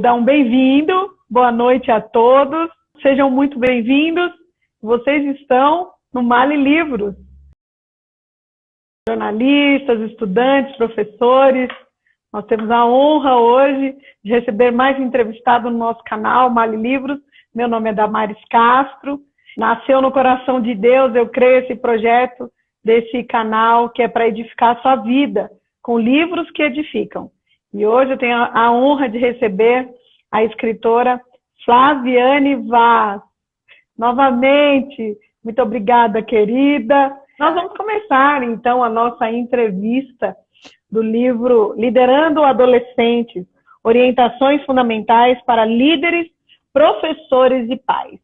Dar um bem-vindo, boa noite a todos, sejam muito bem-vindos. Vocês estão no Mali Livros. Jornalistas, estudantes, professores, nós temos a honra hoje de receber mais um entrevistado no nosso canal, Mali Livros. Meu nome é Damares Castro, nasceu no coração de Deus, eu creio, esse projeto desse canal que é para edificar a sua vida, com livros que edificam. E hoje eu tenho a honra de receber a escritora Flaviane Vaz. Novamente, muito obrigada, querida. Nós vamos começar, então, a nossa entrevista do livro Liderando Adolescentes, Orientações Fundamentais para Líderes, Professores e Pais,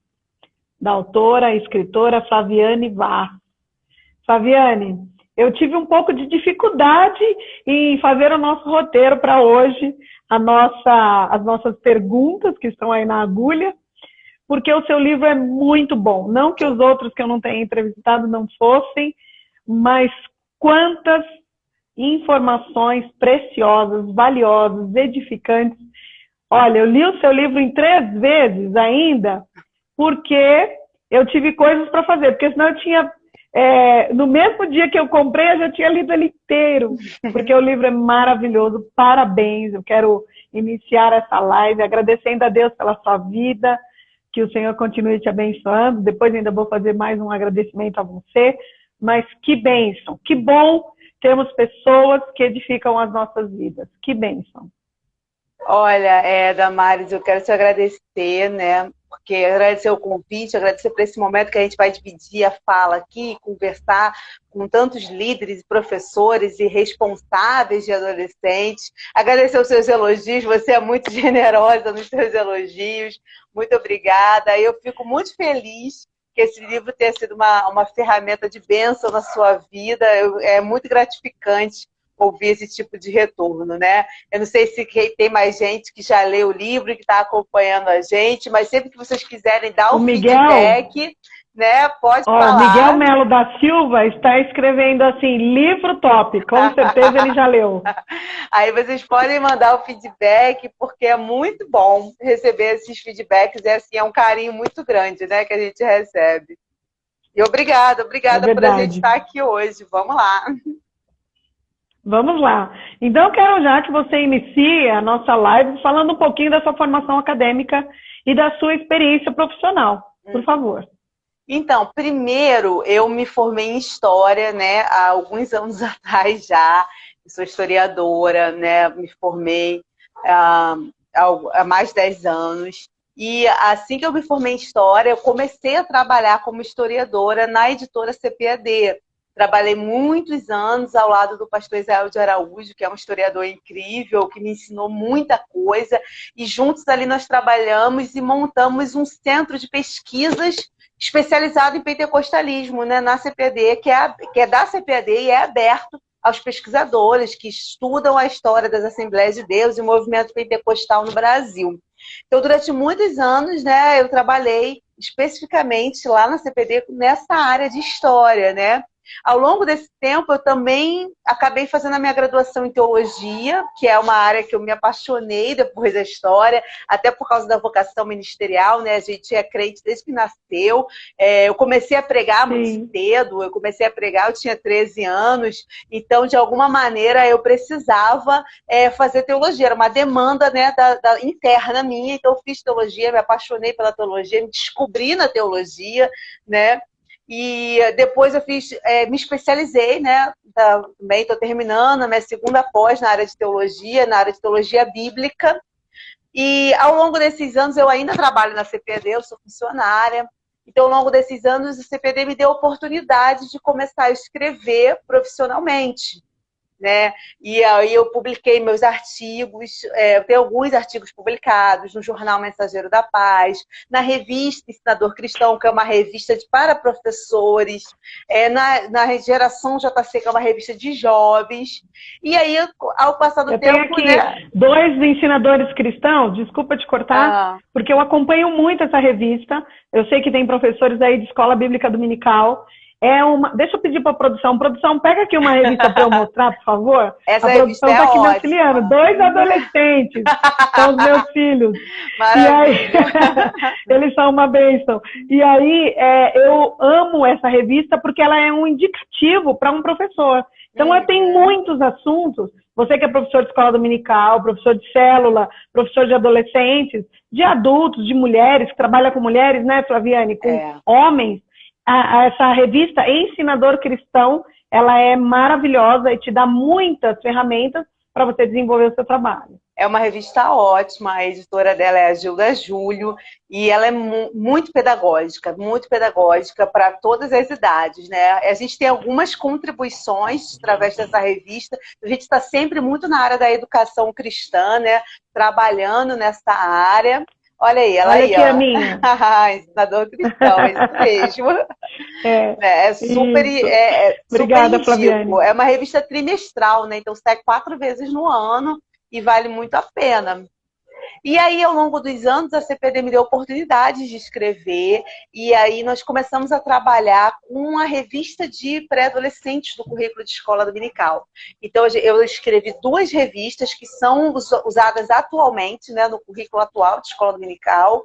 da autora e escritora Flaviane Vaz. Flaviane, eu tive um pouco de dificuldade em fazer o nosso roteiro para hoje, as nossas perguntas que estão aí na agulha, porque o seu livro é muito bom. Não que os outros que eu não tenha entrevistado não fossem, mas quantas informações preciosas, valiosas, edificantes. Olha, eu li o seu livro em 3 vezes ainda, porque eu tive coisas para fazer, porque senão eu tinha... no mesmo dia que eu comprei, eu já tinha lido ele inteiro, porque o livro é maravilhoso. Parabéns, eu quero iniciar essa live agradecendo a Deus pela sua vida, que o Senhor continue te abençoando. Depois ainda vou fazer mais um agradecimento a você, mas que bênção, que bom termos pessoas que edificam as nossas vidas, que bênção. Olha, Damares, eu quero te agradecer, né? Porque agradecer o convite, agradecer por esse momento que a gente vai dividir a fala aqui, conversar com tantos líderes, professores e responsáveis de adolescentes. Agradecer os seus elogios, você é muito generosa nos seus elogios. Muito obrigada. Eu fico muito feliz que esse livro tenha sido uma ferramenta de bênção na sua vida. É muito gratificante ouvir esse tipo de retorno, né? Eu não sei se tem mais gente que já leu o livro e que está acompanhando a gente, mas sempre que vocês quiserem dar o feedback, né? Pode falar. Miguel Melo da Silva está escrevendo assim, livro top, com certeza ele já leu. Aí vocês podem mandar o feedback, porque é muito bom receber esses feedbacks, é um carinho muito grande, né, que a gente recebe. E obrigada por a gente estar aqui hoje. Vamos lá. Vamos lá. Então, eu quero já que você inicie a nossa live falando um pouquinho da sua formação acadêmica e da sua experiência profissional, por favor. Então, primeiro, eu me formei em História, né, há alguns anos atrás já. Eu sou historiadora, né, me formei há mais de 10 anos. E assim que eu me formei em História, eu comecei a trabalhar como historiadora na editora CPAD. Trabalhei muitos anos ao lado do pastor Israel de Araújo, que é um historiador incrível, que me ensinou muita coisa. E juntos ali nós trabalhamos e montamos um centro de pesquisas especializado em pentecostalismo, né, na CPAD, que é da CPAD e é aberto aos pesquisadores que estudam a história das Assembleias de Deus e o movimento pentecostal no Brasil. Então, durante muitos anos, né, eu trabalhei especificamente lá na CPAD nessa área de história, né? Ao longo desse tempo, eu também acabei fazendo a minha graduação em teologia, que é uma área que eu me apaixonei depois da história, até por causa da vocação ministerial, né? A gente é crente desde que nasceu. Eu comecei a pregar muito cedo, eu tinha 13 anos, então, de alguma maneira, eu precisava fazer teologia, era uma demanda, né, interna minha, então eu fiz teologia, me apaixonei pela teologia, me descobri na teologia, né? E depois eu me especializei, né? Também estou terminando a minha segunda pós na área de teologia bíblica. E ao longo desses anos, eu ainda trabalho na CPAD, eu sou funcionária. Então, ao longo desses anos, a CPAD me deu a oportunidade de começar a escrever profissionalmente, né? E aí eu publiquei meus artigos, eu tenho alguns artigos publicados no jornal Mensageiro da Paz, na revista Ensinador Cristão, que é uma revista para professores, na Geração JC, que é uma revista de jovens. E aí, ao passar do tempo... Eu tenho aqui 2 ensinadores cristãos, desculpa te cortar, porque eu acompanho muito essa revista. Eu sei que tem professores aí de escola bíblica dominical, Deixa eu pedir para a produção. Produção, pega aqui uma revista para eu mostrar, por favor. Essa a produção está aqui me auxiliando. 2 adolescentes são os meus filhos. Maravilha. E aí, eles são uma bênção. E aí, eu amo essa revista porque ela é um indicativo para um professor. Então, ela tem muitos assuntos. Você que é professor de escola dominical, professor de célula, professor de adolescentes, de adultos, de mulheres, que trabalha com mulheres, né, Flaviane? Com homens. Essa revista Ensinador Cristão, ela é maravilhosa e te dá muitas ferramentas para você desenvolver o seu trabalho. É uma revista ótima, a editora dela é a Gilda Júlio, e ela é muito pedagógica para todas as idades, né? A gente tem algumas contribuições através dessa revista, a gente está sempre muito na área da educação cristã, né? Trabalhando nessa área. Olha aí, ela. Olha aí, aqui ó. A minha. Ensinador Cristão, é isso mesmo. É super, Obrigada, super Flaviane. É uma revista trimestral, né? Então sai 4 vezes no ano e vale muito a pena. E aí, ao longo dos anos, a CPD me deu oportunidade de escrever, e aí nós começamos a trabalhar com uma revista de pré-adolescentes do currículo de escola dominical. Então, eu escrevi 2 revistas que são usadas atualmente, né, no currículo atual de escola dominical,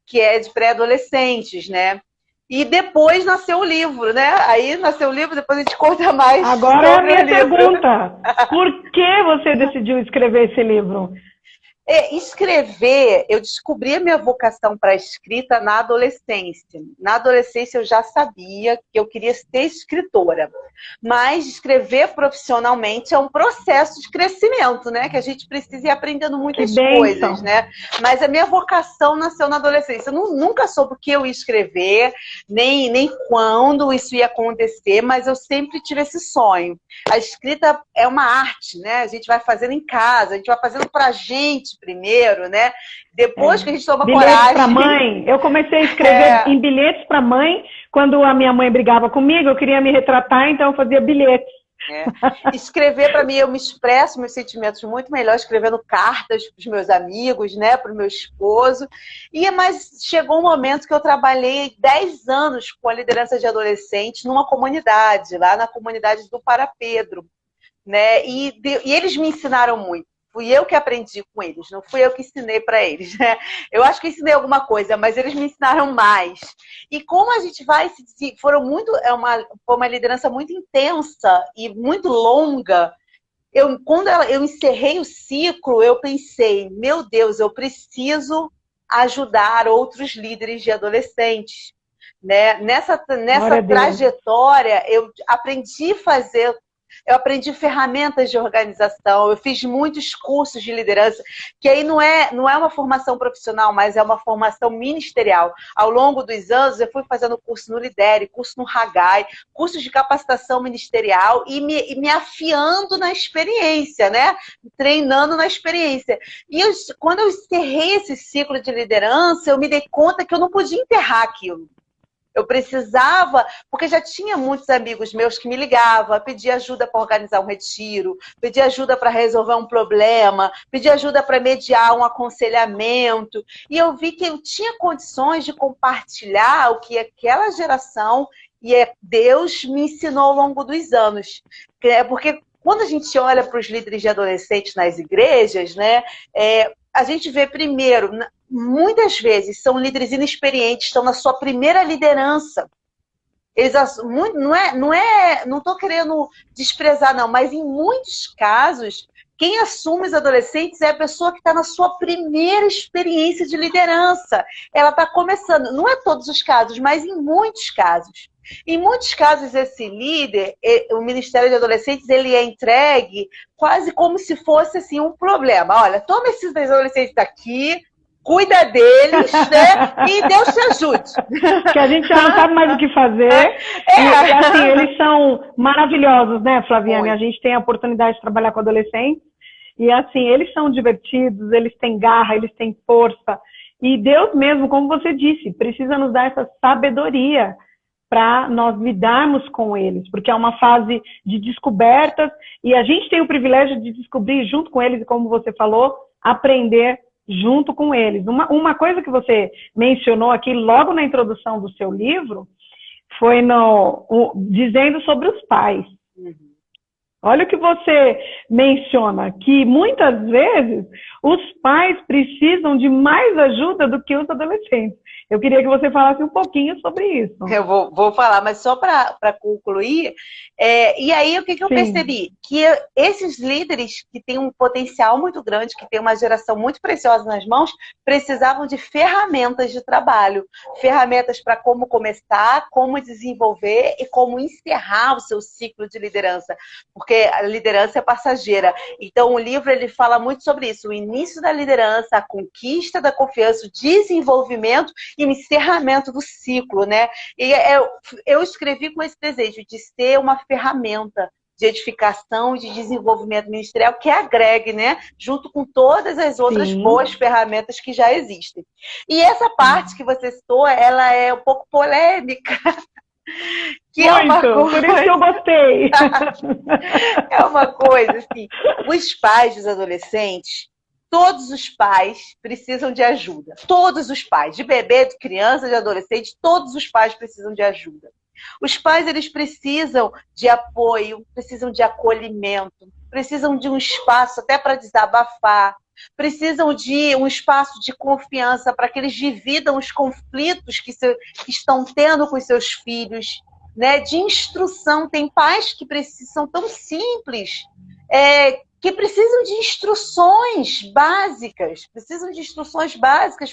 que é de pré-adolescentes, né? E depois nasceu o livro, né? Aí nasceu o livro, depois a gente conta mais. Agora é a minha pergunta. Por que você decidiu escrever esse livro? Escrever, eu descobri a minha vocação para a escrita na adolescência. Na adolescência eu já sabia que eu queria ser escritora. Mas escrever profissionalmente é um processo de crescimento, né? Que a gente precisa ir aprendendo muitas coisas, né? Mas a minha vocação nasceu na adolescência. Eu nunca soube o que eu ia escrever, nem quando isso ia acontecer, mas eu sempre tive esse sonho. A escrita é uma arte, né? A gente vai fazendo em casa, a gente vai fazendo pra gente primeiro, né? Depois que a gente toma coragem... Bilhetes para mãe. Eu comecei a escrever em bilhetes para mãe. Quando a minha mãe brigava comigo, eu queria me retratar, então eu fazia bilhetes. Escrever, para mim, eu me expresso meus sentimentos muito melhor escrevendo cartas para os meus amigos, né, para o meu esposo. Mas chegou um momento que eu trabalhei 10 anos com a liderança de adolescentes numa comunidade, lá na comunidade do Para Pedro, né? E eles me ensinaram muito. Fui eu que aprendi com eles, não fui eu que ensinei para eles, né? Eu acho que ensinei alguma coisa, mas eles me ensinaram mais. E como a gente vai foi uma liderança muito intensa e muito longa. Quando eu encerrei o ciclo, eu pensei, meu Deus, eu preciso ajudar outros líderes de adolescentes, né? Nessa trajetória, eu aprendi ferramentas de organização, eu fiz muitos cursos de liderança, que aí não é uma formação profissional, mas é uma formação ministerial. Ao longo dos anos, eu fui fazendo curso no Lidere, curso no Hagai, cursos de capacitação ministerial e me afiando na experiência, né? Treinando na experiência. E quando eu encerrei esse ciclo de liderança, eu me dei conta que eu não podia enterrar aquilo. Eu precisava, porque já tinha muitos amigos meus que me ligavam, pediam ajuda para organizar um retiro, pediam ajuda para resolver um problema, pediam ajuda para mediar um aconselhamento. E eu vi que eu tinha condições de compartilhar o que aquela geração e Deus me ensinou ao longo dos anos. Porque quando a gente olha para os líderes de adolescentes nas igrejas, né, a gente vê primeiro... Muitas vezes são líderes inexperientes, estão na sua primeira liderança. Eles não estou querendo desprezar, não, mas em muitos casos, quem assume os adolescentes é a pessoa que está na sua primeira experiência de liderança. Ela está começando, não é todos os casos, mas em muitos casos. Em muitos casos, esse líder, o Ministério de Adolescentes, ele é entregue quase como se fosse assim, um problema. Olha, toma esses adolescentes daqui, cuida deles, né? E Deus te ajude. Que a gente já não sabe mais o que fazer. E assim, eles são maravilhosos, né, Flaviane? Muito. A gente tem a oportunidade de trabalhar com adolescentes. E assim, eles são divertidos, eles têm garra, eles têm força. E Deus mesmo, como você disse, precisa nos dar essa sabedoria para nós lidarmos com eles. Porque é uma fase de descobertas. E a gente tem o privilégio de descobrir junto com eles, e como você falou, aprender junto com eles. Uma coisa que você mencionou aqui logo na introdução do seu livro foi dizendo sobre os pais. Uhum. Olha o que você menciona, que muitas vezes os pais precisam de mais ajuda do que os adolescentes. Eu queria que você falasse um pouquinho sobre isso. Eu vou falar, mas só para concluir, e aí o que eu percebi? Que esses líderes que têm um potencial muito grande, que têm uma geração muito preciosa nas mãos, precisavam de ferramentas de trabalho, ferramentas para como começar, como desenvolver e como encerrar o seu ciclo de liderança, porque a liderança é passageira. Então o livro ele fala muito sobre isso, o início da liderança, a conquista da confiança, o desenvolvimento e o encerramento do ciclo, né? E eu escrevi com esse desejo de ser uma ferramenta de edificação e de desenvolvimento ministerial que agregue, né? Junto com todas as outras boas ferramentas que já existem. E essa parte que você citou, ela é um pouco polêmica. Que muito, é uma coisa... por isso que eu gostei. É uma coisa, assim, os pais dos adolescentes, todos os pais precisam de ajuda. Todos os pais, de bebê, de criança, de adolescente, todos os pais precisam de ajuda. Os pais, eles precisam de apoio, precisam de acolhimento, precisam de um espaço até para desabafar, precisam de um espaço de confiança para que eles dividam os conflitos que estão tendo com os seus filhos, né? De instrução. Tem pais que são tão simples, que precisam de instruções básicas,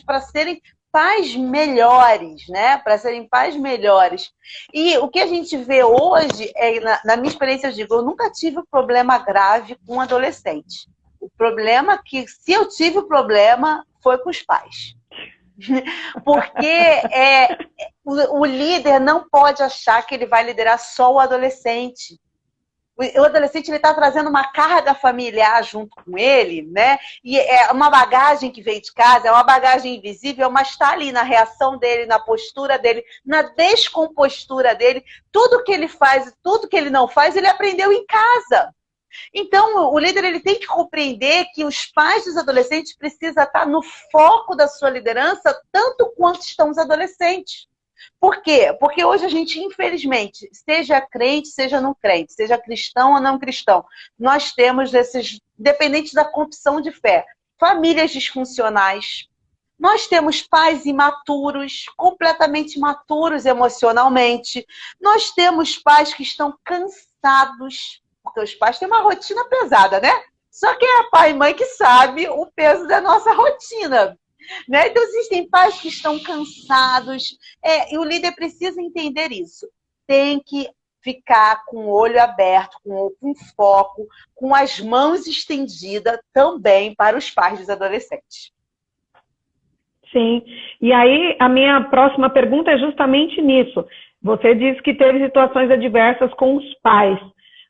para serem pais melhores, né? Para serem pais melhores. E o que a gente vê hoje, na minha experiência, eu digo, eu nunca tive um problema grave com adolescente. O problema que, se eu tive o problema, foi com os pais. Porque o líder não pode achar que ele vai liderar só o adolescente. O adolescente está trazendo uma carga familiar junto com ele, né? E é uma bagagem que veio de casa, é uma bagagem invisível, mas está ali na reação dele, na postura dele, na descompostura dele. Tudo que ele faz, tudo que ele não faz, ele aprendeu em casa. Então, o líder ele tem que compreender que os pais dos adolescentes precisam estar no foco da sua liderança, tanto quanto estão os adolescentes. Por quê? Porque hoje a gente, infelizmente, seja crente, seja não crente, seja cristão ou não cristão, nós temos esses, dependentes da confissão de fé, famílias disfuncionais. Nós temos pais imaturos, completamente imaturos emocionalmente. Nós temos pais que estão cansados, porque os pais têm uma rotina pesada, né? Só que é pai e mãe que sabe o peso da nossa rotina. Né? Então, existem pais que estão cansados, e o líder precisa entender isso. Tem que ficar com o olho aberto, com foco, com as mãos estendidas também para os pais dos adolescentes. Sim, e aí a minha próxima pergunta é justamente nisso. Você disse que teve situações adversas com os pais,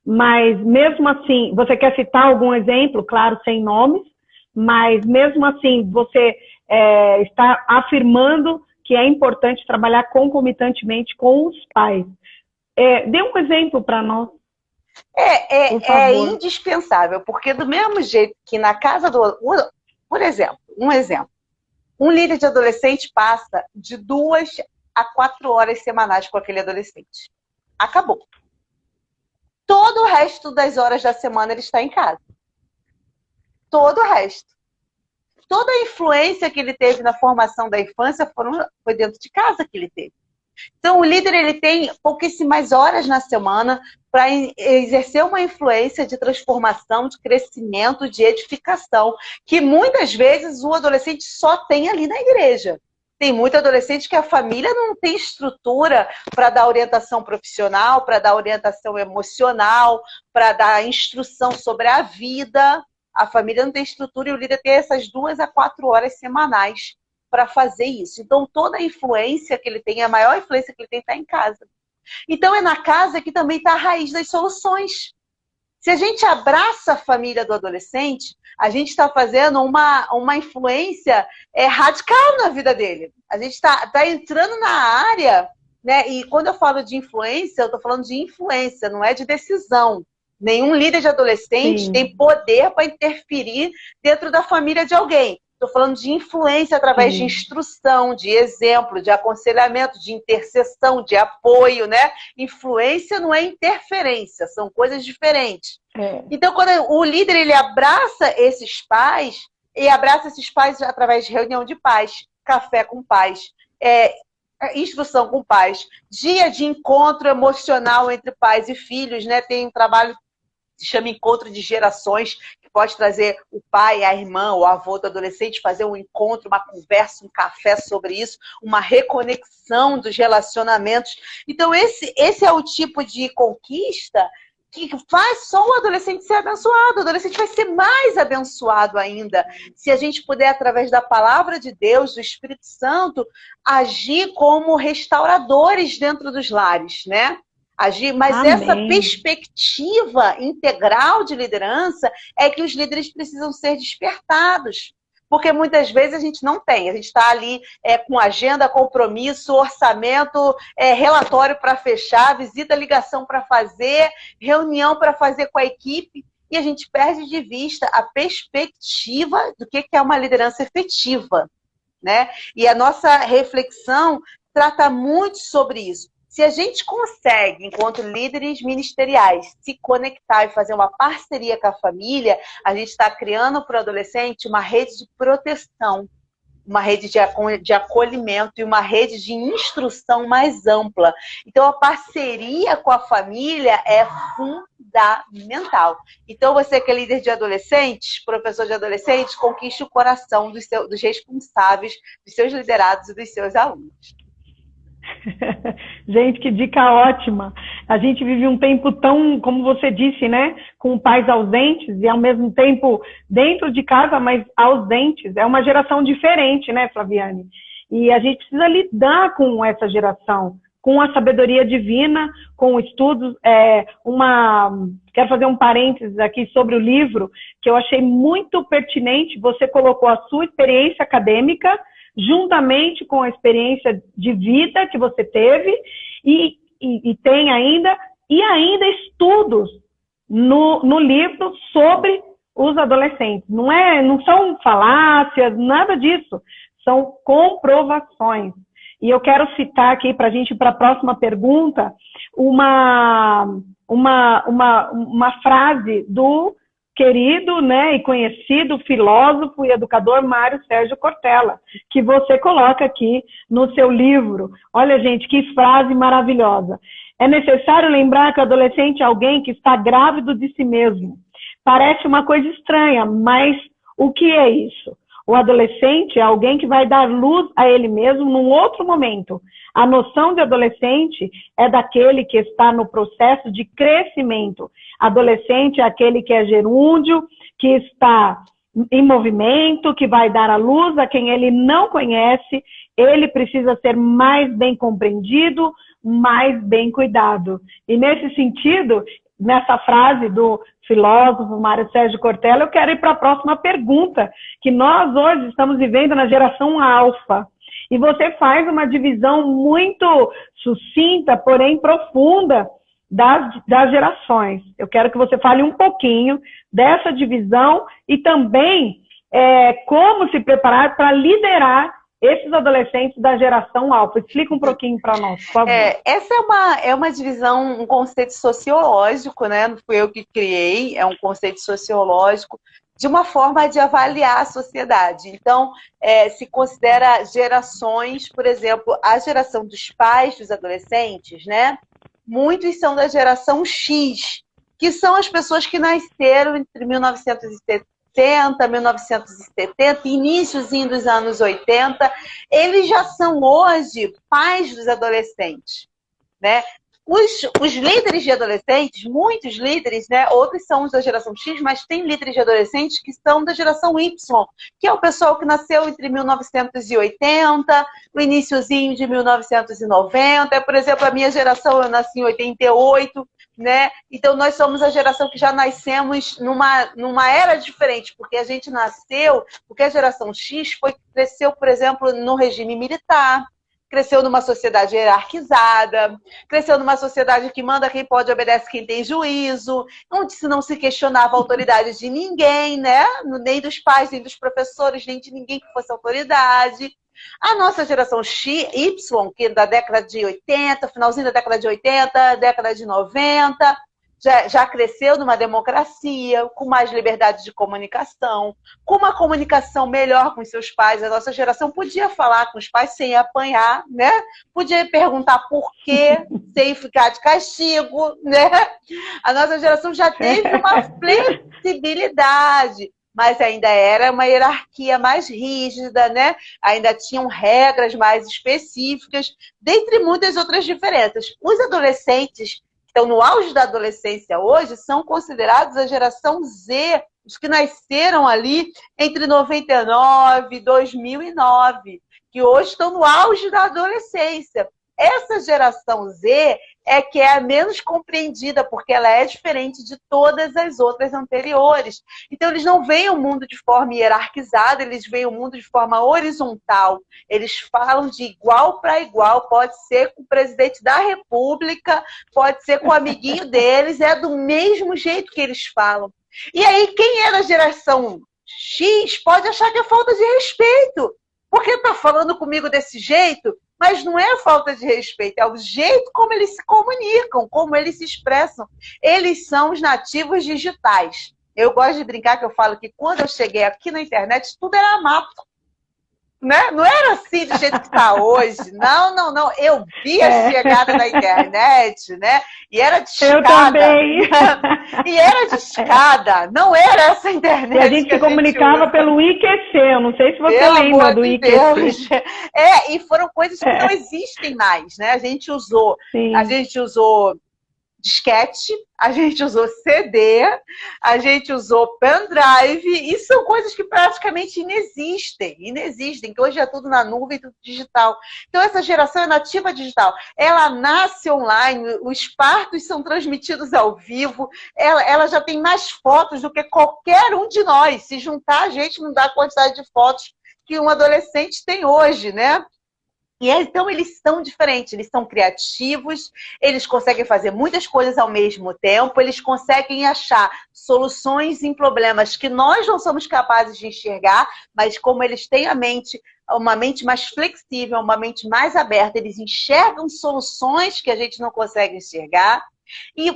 mas mesmo assim, você quer citar algum exemplo, claro, sem nomes, mas mesmo assim, você está afirmando que é importante trabalhar concomitantemente com os pais. Dê um exemplo para nós. É indispensável, porque do mesmo jeito que na casa do... Por exemplo, um líder de adolescente passa de 2 a 4 horas semanais com aquele adolescente. Acabou. Todo o resto das horas da semana ele está em casa. Todo o resto. Toda a influência que ele teve na formação da infância foi dentro de casa que ele teve. Então, o líder ele tem pouquíssimas horas na semana para exercer uma influência de transformação, de crescimento, de edificação, que muitas vezes o adolescente só tem ali na igreja. Tem muito adolescente que a família não tem estrutura para dar orientação profissional, para dar orientação emocional, para dar instrução sobre a vida. A família não tem estrutura e o líder tem essas 2 a 4 horas semanais para fazer isso. Então, toda a influência que ele tem, a maior influência que ele tem está em casa. Então, é na casa que também está a raiz das soluções. Se a gente abraça a família do adolescente, a gente está fazendo uma influência radical na vida dele. A gente está entrando na área, né? E quando eu falo de influência, eu estou falando de influência, não é de decisão. Nenhum líder de adolescente tem poder para interferir dentro da família de alguém. Estou falando de influência através de instrução, de exemplo, de aconselhamento, de intercessão, de apoio, né? Influência não é interferência, são coisas diferentes. Então, quando o líder ele abraça esses pais, e abraça esses pais através de reunião de pais, café com pais, instrução com pais, dia de encontro emocional entre pais e filhos, né? Tem um trabalho que se chama Encontro de Gerações, que pode trazer o pai, a irmã, o avô do adolescente, fazer um encontro, uma conversa, um café sobre isso, uma reconexão dos relacionamentos. Então, esse é o tipo de conquista que faz só o adolescente ser abençoado. O adolescente vai ser mais abençoado ainda se a gente puder, através da palavra de Deus, do Espírito Santo, agir como restauradores dentro dos lares, né? Agir, mas Amém. Essa perspectiva integral de liderança é que os líderes precisam ser despertados. Porque muitas vezes a gente não tem. A gente está ali com agenda, compromisso, orçamento, relatório para fechar, visita, ligação para fazer, reunião para fazer com a equipe, e a gente perde de vista a perspectiva do que é uma liderança efetiva, né? E a nossa reflexão trata muito sobre isso. Se a gente consegue, enquanto líderes ministeriais, se conectar e fazer uma parceria com a família, a gente está criando para o adolescente uma rede de proteção, uma rede de acolhimento e uma rede de instrução mais ampla. Então, a parceria com a família é fundamental. Então, você que é líder de adolescentes, professor de adolescentes, conquiste o coração dos responsáveis, dos seus liderados e dos seus alunos. Gente, que dica ótima. A gente vive um tempo tão, como você disse, né? Com pais ausentes e ao mesmo tempo dentro de casa, mas ausentes. É uma geração diferente, né, Flaviane? E a gente precisa lidar com essa geração, com a sabedoria divina, com estudos. Quero fazer um parênteses aqui sobre o livro, que eu achei muito pertinente. Você colocou a sua experiência acadêmica juntamente com a experiência de vida que você teve e tem ainda estudos no livro sobre os adolescentes. Não são falácias, nada disso. São comprovações. E eu quero citar aqui para a gente ir para a próxima pergunta uma frase do querido, né, e conhecido filósofo e educador Mário Sérgio Cortella, que você coloca aqui no seu livro. Olha, gente, que frase maravilhosa. É necessário lembrar que o adolescente é alguém que está grávido de si mesmo. Parece uma coisa estranha, mas o que é isso? O adolescente é alguém que vai dar luz a ele mesmo num outro momento. A noção de adolescente é daquele que está no processo de crescimento. Adolescente é aquele que é gerúndio, que está em movimento, que vai dar a luz a quem ele não conhece. Ele precisa ser mais bem compreendido, mais bem cuidado. E nesse sentido, nessa frase do filósofo Mário Sérgio Cortella, eu quero ir para a próxima pergunta, que nós hoje estamos vivendo na geração alfa. E você faz uma divisão muito sucinta, porém profunda, das gerações. Eu quero que você fale um pouquinho dessa divisão e também como se preparar para liderar esses adolescentes da geração alfa. Explica um pouquinho para nós, por favor. Essa é uma divisão, um conceito sociológico, né? Não fui eu que criei, é um conceito sociológico de uma forma de avaliar a sociedade. Então, se considera gerações, por exemplo, a geração dos pais dos adolescentes, né? Muitos são da geração X, que são as pessoas que nasceram entre 1970, 1970, iníciozinho dos anos 80, eles já são hoje pais dos adolescentes, né? Os líderes de adolescentes, muitos líderes, né? Outros são os da geração X, mas tem líderes de adolescentes que são da geração Y, que é o pessoal que nasceu entre 1980, o iniciozinho de 1990. Por exemplo, a minha geração, eu nasci em 88, né? Então, nós somos a geração que já nascemos numa era diferente, porque a gente nasceu, porque a geração X cresceu, por exemplo, no regime militar, cresceu numa sociedade hierarquizada, cresceu numa sociedade que manda quem pode, obedece quem tem juízo, onde não se questionava a autoridade de ninguém, né? Nem dos pais, nem dos professores, nem de ninguém que fosse autoridade. A nossa geração Y, que é da década de 80, finalzinho da década de 80, década de 90, já cresceu numa democracia, com mais liberdade de comunicação, com uma comunicação melhor com seus pais. A nossa geração podia falar com os pais sem apanhar, né? Podia perguntar por quê, sem ficar de castigo, né? A nossa geração já teve uma flexibilidade, mas ainda era uma hierarquia mais rígida, né? Ainda tinham regras mais específicas, dentre muitas outras diferenças. Os adolescentes estão no auge da adolescência hoje, são considerados a geração Z, os que nasceram ali entre 99 e 2009, que hoje estão no auge da adolescência. Essa geração Z é que é a menos compreendida, porque ela é diferente de todas as outras anteriores. Então, eles não veem o mundo de forma hierarquizada, eles veem o mundo de forma horizontal. Eles falam de igual para igual, pode ser com o presidente da República, pode ser com o amiguinho deles, é do mesmo jeito que eles falam. E aí, quem é da geração X pode achar que é falta de respeito, porque está falando comigo desse jeito. Mas não é falta de respeito, é o jeito como eles se comunicam, como eles se expressam. Eles são os nativos digitais. Eu gosto de brincar que eu falo que quando eu cheguei aqui na internet, tudo era mato. Né? Não era assim do jeito que está hoje. Não. Eu vi a chegada da internet, né? E era de escada. Eu também. E era de escada. Não era essa internet. E a gente se comunicava pelo IQC. Eu não sei se você lembra do IQC. E foram coisas que não existem mais, né? A gente usou disquete, a gente usou CD, a gente usou pendrive, e são coisas que praticamente inexistem, que hoje é tudo na nuvem, tudo digital. Então essa geração é nativa digital, ela nasce online, os partos são transmitidos ao vivo, ela já tem mais fotos do que qualquer um de nós. Se juntar, a gente não dá a quantidade de fotos que um adolescente tem hoje, né? E então eles são diferentes, eles são criativos, eles conseguem fazer muitas coisas ao mesmo tempo, eles conseguem achar soluções em problemas que nós não somos capazes de enxergar, mas como eles têm uma mente mais flexível, uma mente mais aberta, eles enxergam soluções que a gente não consegue enxergar.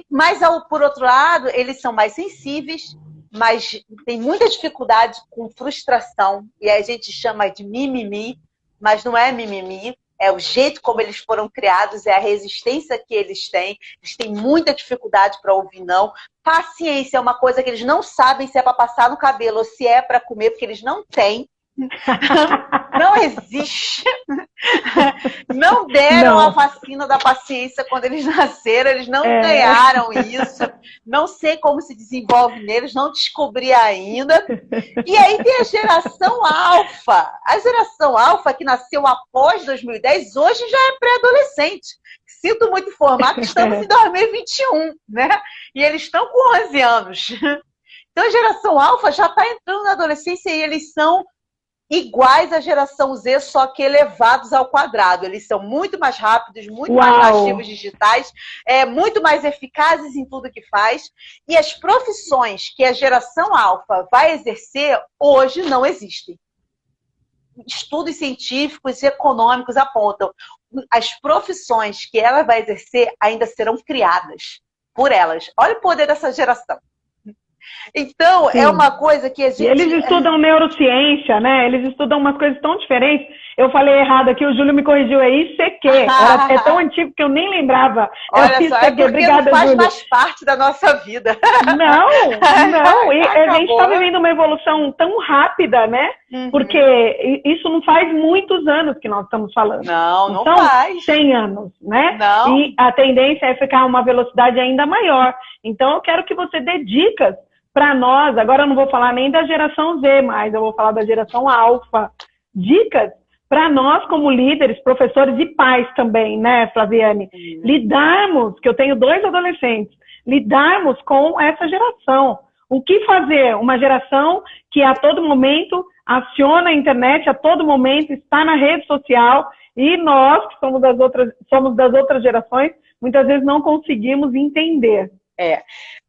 Mas, por outro lado, eles são mais sensíveis, mas tem muita dificuldade com frustração, e a gente chama de mimimi. Mas não é mimimi, é o jeito como eles foram criados, é a resistência que eles têm muita dificuldade para ouvir não. Paciência é uma coisa que eles não sabem se é para passar no cabelo ou se é para comer, porque eles não têm. Não existe. Não deram a vacina da paciência quando eles nasceram, eles não ganharam isso. Não sei como se desenvolve neles, não descobri ainda. E aí tem a geração alfa. A geração alfa, que nasceu após 2010, hoje já é pré-adolescente. Sinto muito informar que estamos em 2021, né? E eles estão com 11 anos. Então a geração alfa já está entrando na adolescência e eles são iguais à geração Z, só que elevados ao quadrado. Eles são muito mais rápidos, muito mais nativos digitais, muito mais eficazes em tudo que faz. E as profissões que a geração alfa vai exercer, hoje não existem. Estudos científicos e econômicos apontam. As profissões que ela vai exercer ainda serão criadas por elas. Olha o poder dessa geração. Então, é uma coisa que a gente... E eles estudam neurociência, né? Eles estudam umas coisas tão diferentes. Eu falei errado aqui, o Júlio me corrigiu, é ICQ. É tão antigo que eu nem lembrava. Olha só, é porque Obrigada, não faz Júlio. Mais parte da nossa vida. Não. E a gente está vivendo uma evolução tão rápida, né? Porque isso não faz muitos anos que nós estamos falando. Não faz. 100 anos, né? Não. E a tendência é ficar uma velocidade ainda maior. Então, eu quero que você dê dicas para nós. Agora eu não vou falar nem da geração Z, mas eu vou falar da geração alfa. Dicas para nós, como líderes, professores e pais também, né, Flaviane? Lidarmos, que eu tenho 2 adolescentes, lidarmos com essa geração. O que fazer? Uma geração que a todo momento aciona a internet, a todo momento está na rede social E nós, que somos das outras gerações, muitas vezes não conseguimos entender.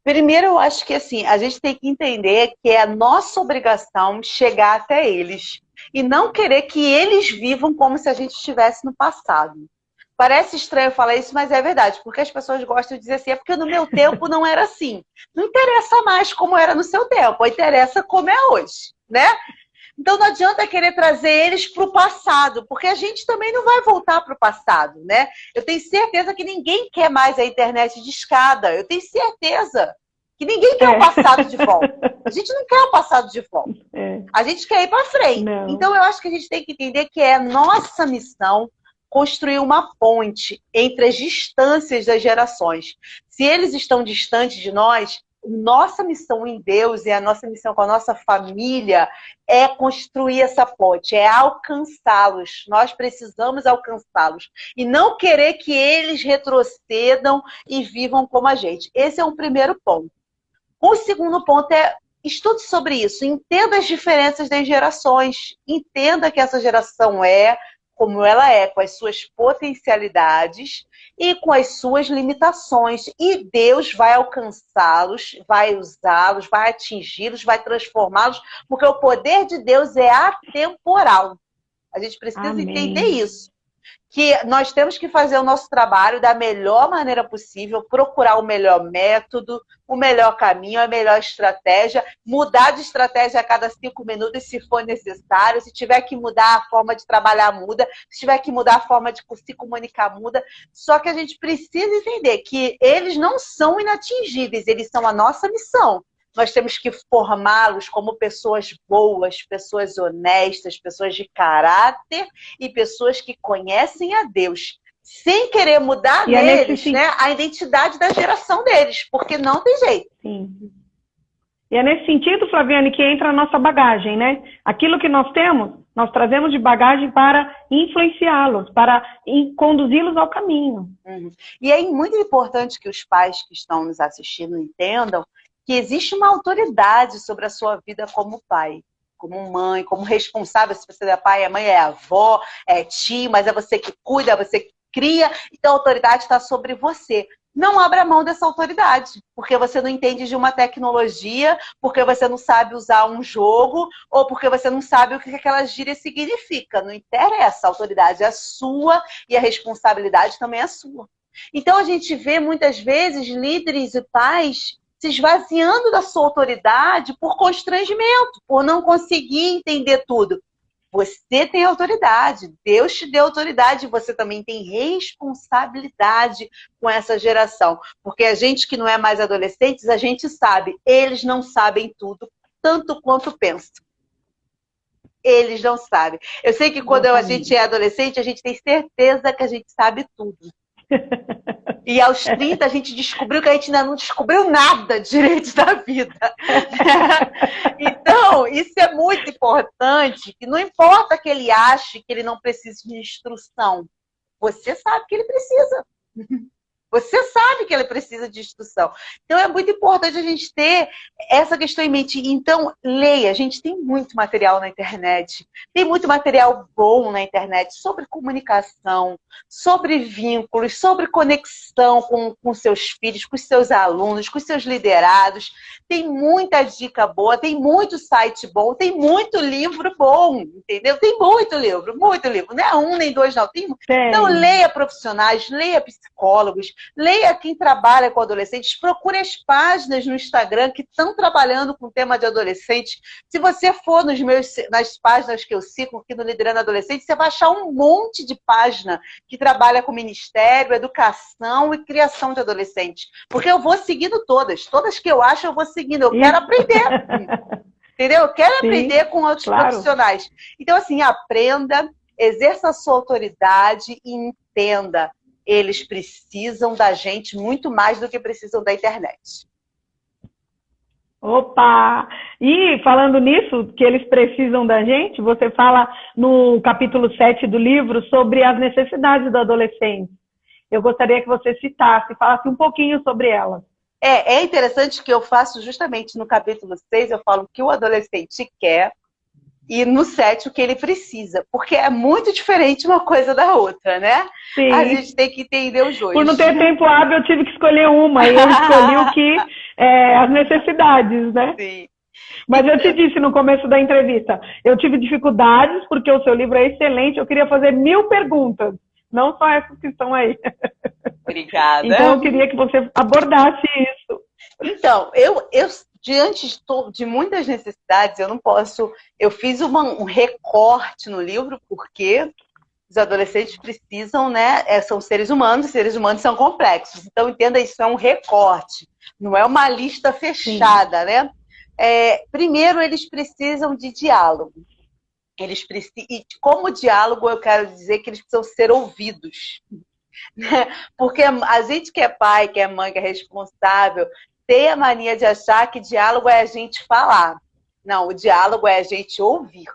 Primeiro, eu acho que assim, a gente tem que entender que é a nossa obrigação chegar até eles e não querer que eles vivam como se a gente estivesse no passado. Parece estranho falar isso, mas é verdade, porque as pessoas gostam de dizer assim, é porque no meu tempo não era assim. Não interessa mais como era no seu tempo, interessa como é hoje, né? Então não adianta querer trazer eles para o passado, porque a gente também não vai voltar para o passado, né? Eu tenho certeza que ninguém quer mais a internet de escada. Eu tenho certeza que ninguém quer o passado de volta. A gente não quer o passado de volta. A gente quer ir para frente. Não. Então eu acho que a gente tem que entender que é nossa missão construir uma ponte entre as distâncias das gerações. Se eles estão distantes de nós, nossa missão em Deus e a nossa missão com a nossa família é construir essa ponte, é alcançá-los. Nós precisamos alcançá-los e não querer que eles retrocedam e vivam como a gente. Esse é o primeiro ponto. O segundo ponto é estude sobre isso, entenda as diferenças das gerações, entenda que essa geração é como ela é, com as suas potencialidades e com as suas limitações. E Deus vai alcançá-los, vai usá-los, vai atingi-los, vai transformá-los, porque o poder de Deus é atemporal. A gente precisa entender isso. Que nós temos que fazer o nosso trabalho da melhor maneira possível, procurar o melhor método, o melhor caminho, a melhor estratégia, mudar de estratégia a cada 5 minutos se for necessário, se tiver que mudar a forma de trabalhar, muda, se tiver que mudar a forma de se comunicar, muda. Só que a gente precisa entender que eles não são inatingíveis, eles são a nossa missão. Nós temos que formá-los como pessoas boas, pessoas honestas, pessoas de caráter e pessoas que conhecem a Deus, sem querer mudar neles, né, a identidade da geração deles, porque não tem jeito. Sim. E é nesse sentido, Flaviane, que entra a nossa bagagem, né? Aquilo que nós temos, nós trazemos de bagagem para influenciá-los, para conduzi-los ao caminho. E é muito importante que os pais que estão nos assistindo entendam que existe uma autoridade sobre a sua vida como pai, como mãe, como responsável. Se você é pai, a mãe é avó, é tio, mas é você que cuida, é você que cria, então a autoridade está sobre você. Não abra mão dessa autoridade, porque você não entende de uma tecnologia, porque você não sabe usar um jogo, ou porque você não sabe o que aquela gíria significa. Não interessa, a autoridade é sua e a responsabilidade também é sua. Então a gente vê muitas vezes líderes e pais se esvaziando da sua autoridade por constrangimento, por não conseguir entender tudo. Você tem autoridade, Deus te deu autoridade, você também tem responsabilidade com essa geração. Porque a gente que não é mais adolescentes, a gente sabe, eles não sabem tudo, tanto quanto pensam. Eles não sabem. Eu sei que quando a gente é adolescente, a gente tem certeza que a gente sabe tudo. E aos 30 a gente descobriu que a gente ainda não descobriu nada direito da vida. Então, isso é muito importante, que não importa que ele ache que ele não precisa de instrução. Você sabe que ele precisa. Você sabe que ele precisa de instrução. Então, é muito importante a gente ter essa questão em mente. Então, leia. A gente tem muito material na internet. Tem muito material bom na internet sobre comunicação, sobre vínculos, sobre conexão com seus filhos, com seus alunos, com seus liderados. Tem muita dica boa, tem muito site bom, tem muito livro bom, entendeu? Tem muito livro. Não é um nem dois, não. Então, leia profissionais, leia psicólogos, leia quem trabalha com adolescentes, procure as páginas no Instagram que estão trabalhando com o tema de adolescentes. Se você for nas páginas que eu sigo aqui no Liderando Adolescente, você vai achar um monte de página que trabalha com ministério, educação e criação de adolescentes. Porque eu vou seguindo todas que eu acho eu vou seguindo, eu quero aprender. Entendeu? Eu quero aprender com outros profissionais. Então, assim, aprenda, exerça a sua autoridade e entenda. Eles precisam da gente muito mais do que precisam da internet. Opa! E falando nisso, que eles precisam da gente, você fala no capítulo 7 do livro sobre as necessidades do adolescente. Eu gostaria que você citasse, falasse um pouquinho sobre elas. É interessante que eu faço justamente no capítulo 6, eu falo que o adolescente quer, e no 7 o que ele precisa. Porque é muito diferente uma coisa da outra, né? Sim. A gente tem que entender os dois. Por não ter tempo hábil, eu tive que escolher uma. E eu escolhi o que as necessidades, né? Sim. Mas eu te disse no começo da entrevista, eu tive dificuldades porque o seu livro é excelente, eu queria fazer 1000 perguntas, não só essas que estão aí. Obrigada. Então eu queria que você abordasse isso. Então, eu diante de muitas necessidades, eu não posso... Eu fiz um recorte no livro, porque os adolescentes precisam, né? São seres humanos são complexos. Então, entenda, isso é um recorte, não é uma lista fechada, né? Primeiro, eles precisam de diálogo. E como diálogo, eu quero dizer que eles precisam ser ouvidos. Porque a gente que é pai, que é mãe, que é responsável, tem a mania de achar que diálogo é a gente falar. Não, o diálogo é a gente ouvir,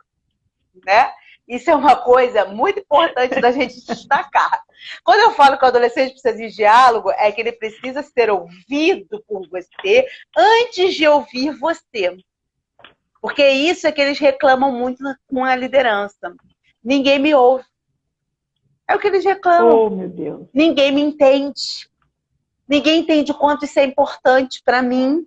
né? Isso é uma coisa muito importante da gente destacar. Quando eu falo que o adolescente precisa de diálogo, é que ele precisa ser ouvido por você antes de ouvir você. Porque isso é que eles reclamam muito com a liderança. Ninguém me ouve. É o que eles reclamam. Oh, meu Deus. Ninguém me entende. Ninguém entende o quanto isso é importante para mim.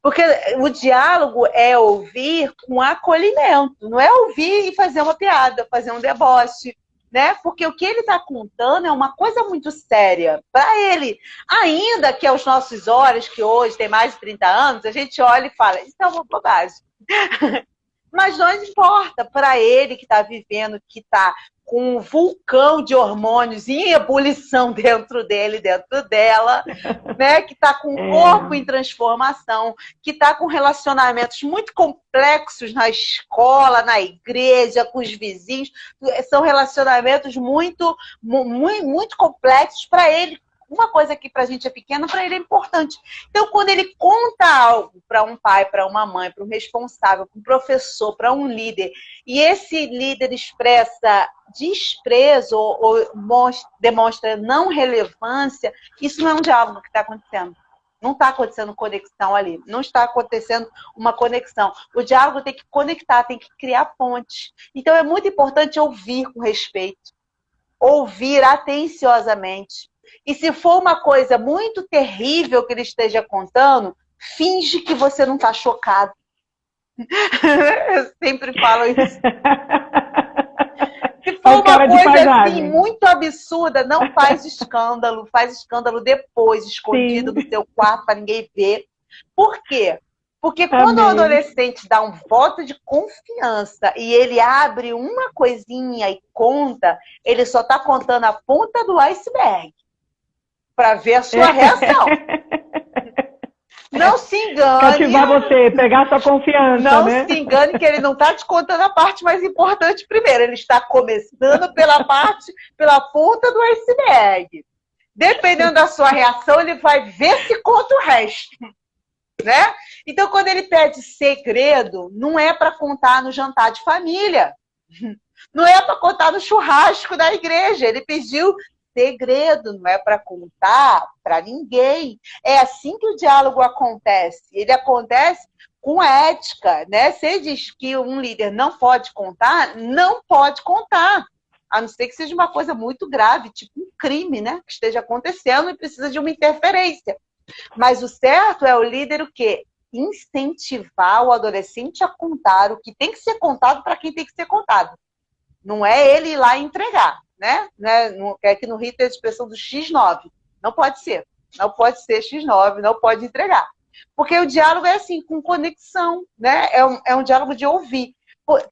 Porque o diálogo é ouvir com acolhimento. Não é ouvir e fazer uma piada, fazer um deboche, né? Porque o que ele está contando é uma coisa muito séria para ele. Ainda que aos nossos olhos, que hoje tem mais de 30 anos, a gente olha e fala, isso é uma bobagem. Mas não importa, para ele que está vivendo, que está com um vulcão de hormônios em ebulição dentro dele, dentro dela, né? Que está com o corpo em transformação, que está com relacionamentos muito complexos na escola, na igreja, com os vizinhos. São relacionamentos muito complexos para ele. Uma coisa que para a gente é pequena, para ele é importante. Então, quando ele conta algo para um pai, para uma mãe, para um responsável, para um professor, para um líder, e esse líder expressa desprezo ou demonstra não relevância, isso não é um diálogo que está acontecendo. Não está acontecendo conexão ali. Não está acontecendo uma conexão. O diálogo tem que conectar, tem que criar pontes. Então, é muito importante ouvir com respeito. Ouvir atenciosamente. E se for uma coisa muito terrível que ele esteja contando, finge que você não está chocado. Eu sempre falo isso. Se for uma coisa assim, muito absurda, não faz escândalo. Faz escândalo depois, escondido no seu quarto, para ninguém ver. Por quê? Porque quando o adolescente dá um voto de confiança e ele abre uma coisinha e conta, ele só está contando a ponta do iceberg. Para ver a sua reação. Não se engane. Cativar você, pegar sua confiança, não, né? se engane que ele não está te contando a parte mais importante primeiro. Ele está começando pela ponta do iceberg. Dependendo da sua reação, ele vai ver se conta o resto. Né? Então, quando ele pede segredo, não é para contar no jantar de família. Não é para contar no churrasco da igreja. Ele pediu segredo, não é para contar para ninguém. É assim que o diálogo acontece. Ele acontece com ética, né? Você diz que um líder não pode contar, não pode contar. A não ser que seja uma coisa muito grave, tipo um crime, né? Que esteja acontecendo e precisa de uma interferência. Mas o certo é o líder o quê? Incentivar o adolescente a contar o que tem que ser contado para quem tem que ser contado. Não é ele ir lá e entregar. Né? É que no Rio tem a expressão do X9. Não pode ser. Não pode ser X9, não pode entregar. Porque o diálogo é assim, com conexão, né? É um diálogo de ouvir.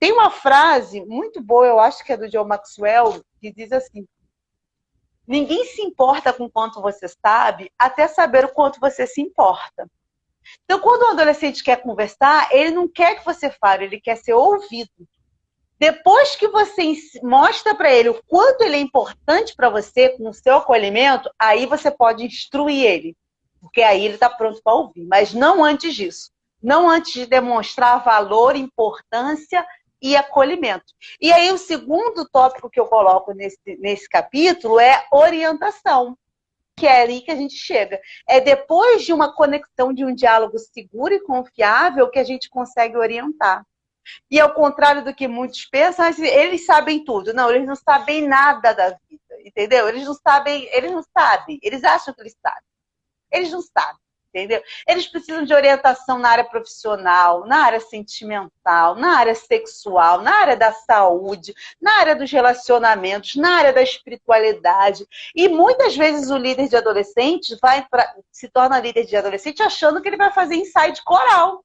Tem uma frase muito boa, eu acho que é do John Maxwell, que diz assim: ninguém se importa com quanto você sabe, até saber o quanto você se importa. Então, quando o adolescente quer conversar, ele não quer que você fale, ele quer ser ouvido. Depois que você mostra para ele o quanto ele é importante para você, com o seu acolhimento, aí você pode instruir ele. Porque aí ele está pronto para ouvir. Mas não antes disso. Não antes de demonstrar valor, importância e acolhimento. E aí o segundo tópico que eu coloco nesse capítulo é orientação. Que é ali que a gente chega. É depois de uma conexão, de um diálogo seguro e confiável que a gente consegue orientar. E ao contrário do que muitos pensam, eles sabem tudo. Não, eles não sabem nada da vida, entendeu? Eles não sabem, eles acham que eles sabem. Eles não sabem, entendeu? Eles precisam de orientação na área profissional, na área sentimental, na área sexual, na área da saúde, na área dos relacionamentos, na área da espiritualidade. E muitas vezes o líder de adolescente se torna líder de adolescente achando que ele vai fazer ensaio de coral.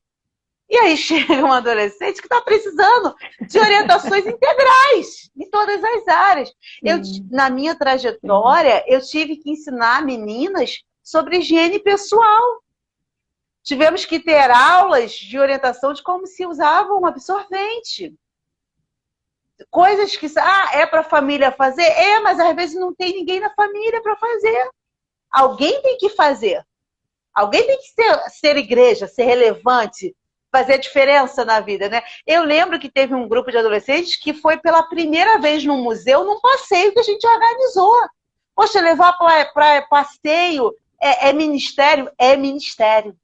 E aí chega um adolescente que está precisando de orientações integrais em todas as áreas. Na minha trajetória, eu tive que ensinar meninas sobre higiene pessoal. Tivemos que ter aulas de orientação de como se usava um absorvente. Coisas que, é para a família fazer? Mas às vezes não tem ninguém na família para fazer. Alguém tem que fazer. Alguém tem que ser igreja, ser relevante, fazer diferença na vida, né? Eu lembro que teve um grupo de adolescentes que foi pela primeira vez num museu, num passeio que a gente organizou. Poxa, levar para passeio é ministério? É ministério.